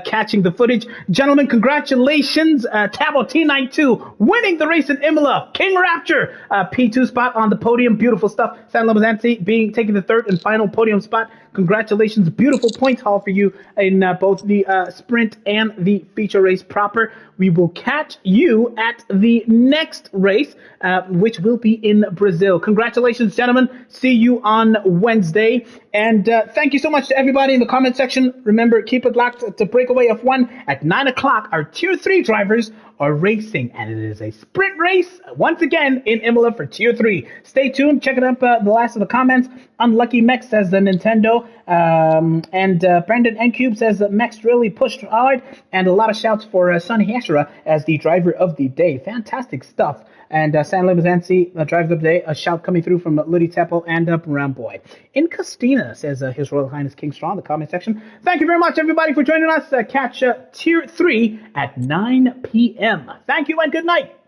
catching the footage. Gentlemen, congratulations. Tabo T92 winning the race in Imola. King Rapture, P2 spot on the podium. Beautiful stuff. San Lomazanti taking the third and final podium spot. Congratulations. Beautiful points haul for you in both the sprint and the feature race proper. We will catch you at the next race, which will be in Brazil. Congratulations, gentlemen. See you on Wednesday. And thank you so much to everybody in the comment section. Remember, keep it locked to Breakaway F1 at 9 o'clock. Our Tier 3 drivers are racing, and it is a sprint race once again in Imola for Tier 3. Stay tuned. Check it up, the last of the comments. Unlucky Mex says the Nintendo, and Brandon N-Cube says that Mex really pushed hard, and a lot of shouts for Sonny Hashira as the driver of the day. Fantastic stuff. And San Limazansi drives of the day. A shout coming through from Liddy Teppel and Brown Boy. In Castina says His Royal Highness King Straw in the comment section. Thank you very much, everybody, for joining us. Catch Tier 3 at 9 p.m. Thank you and good night.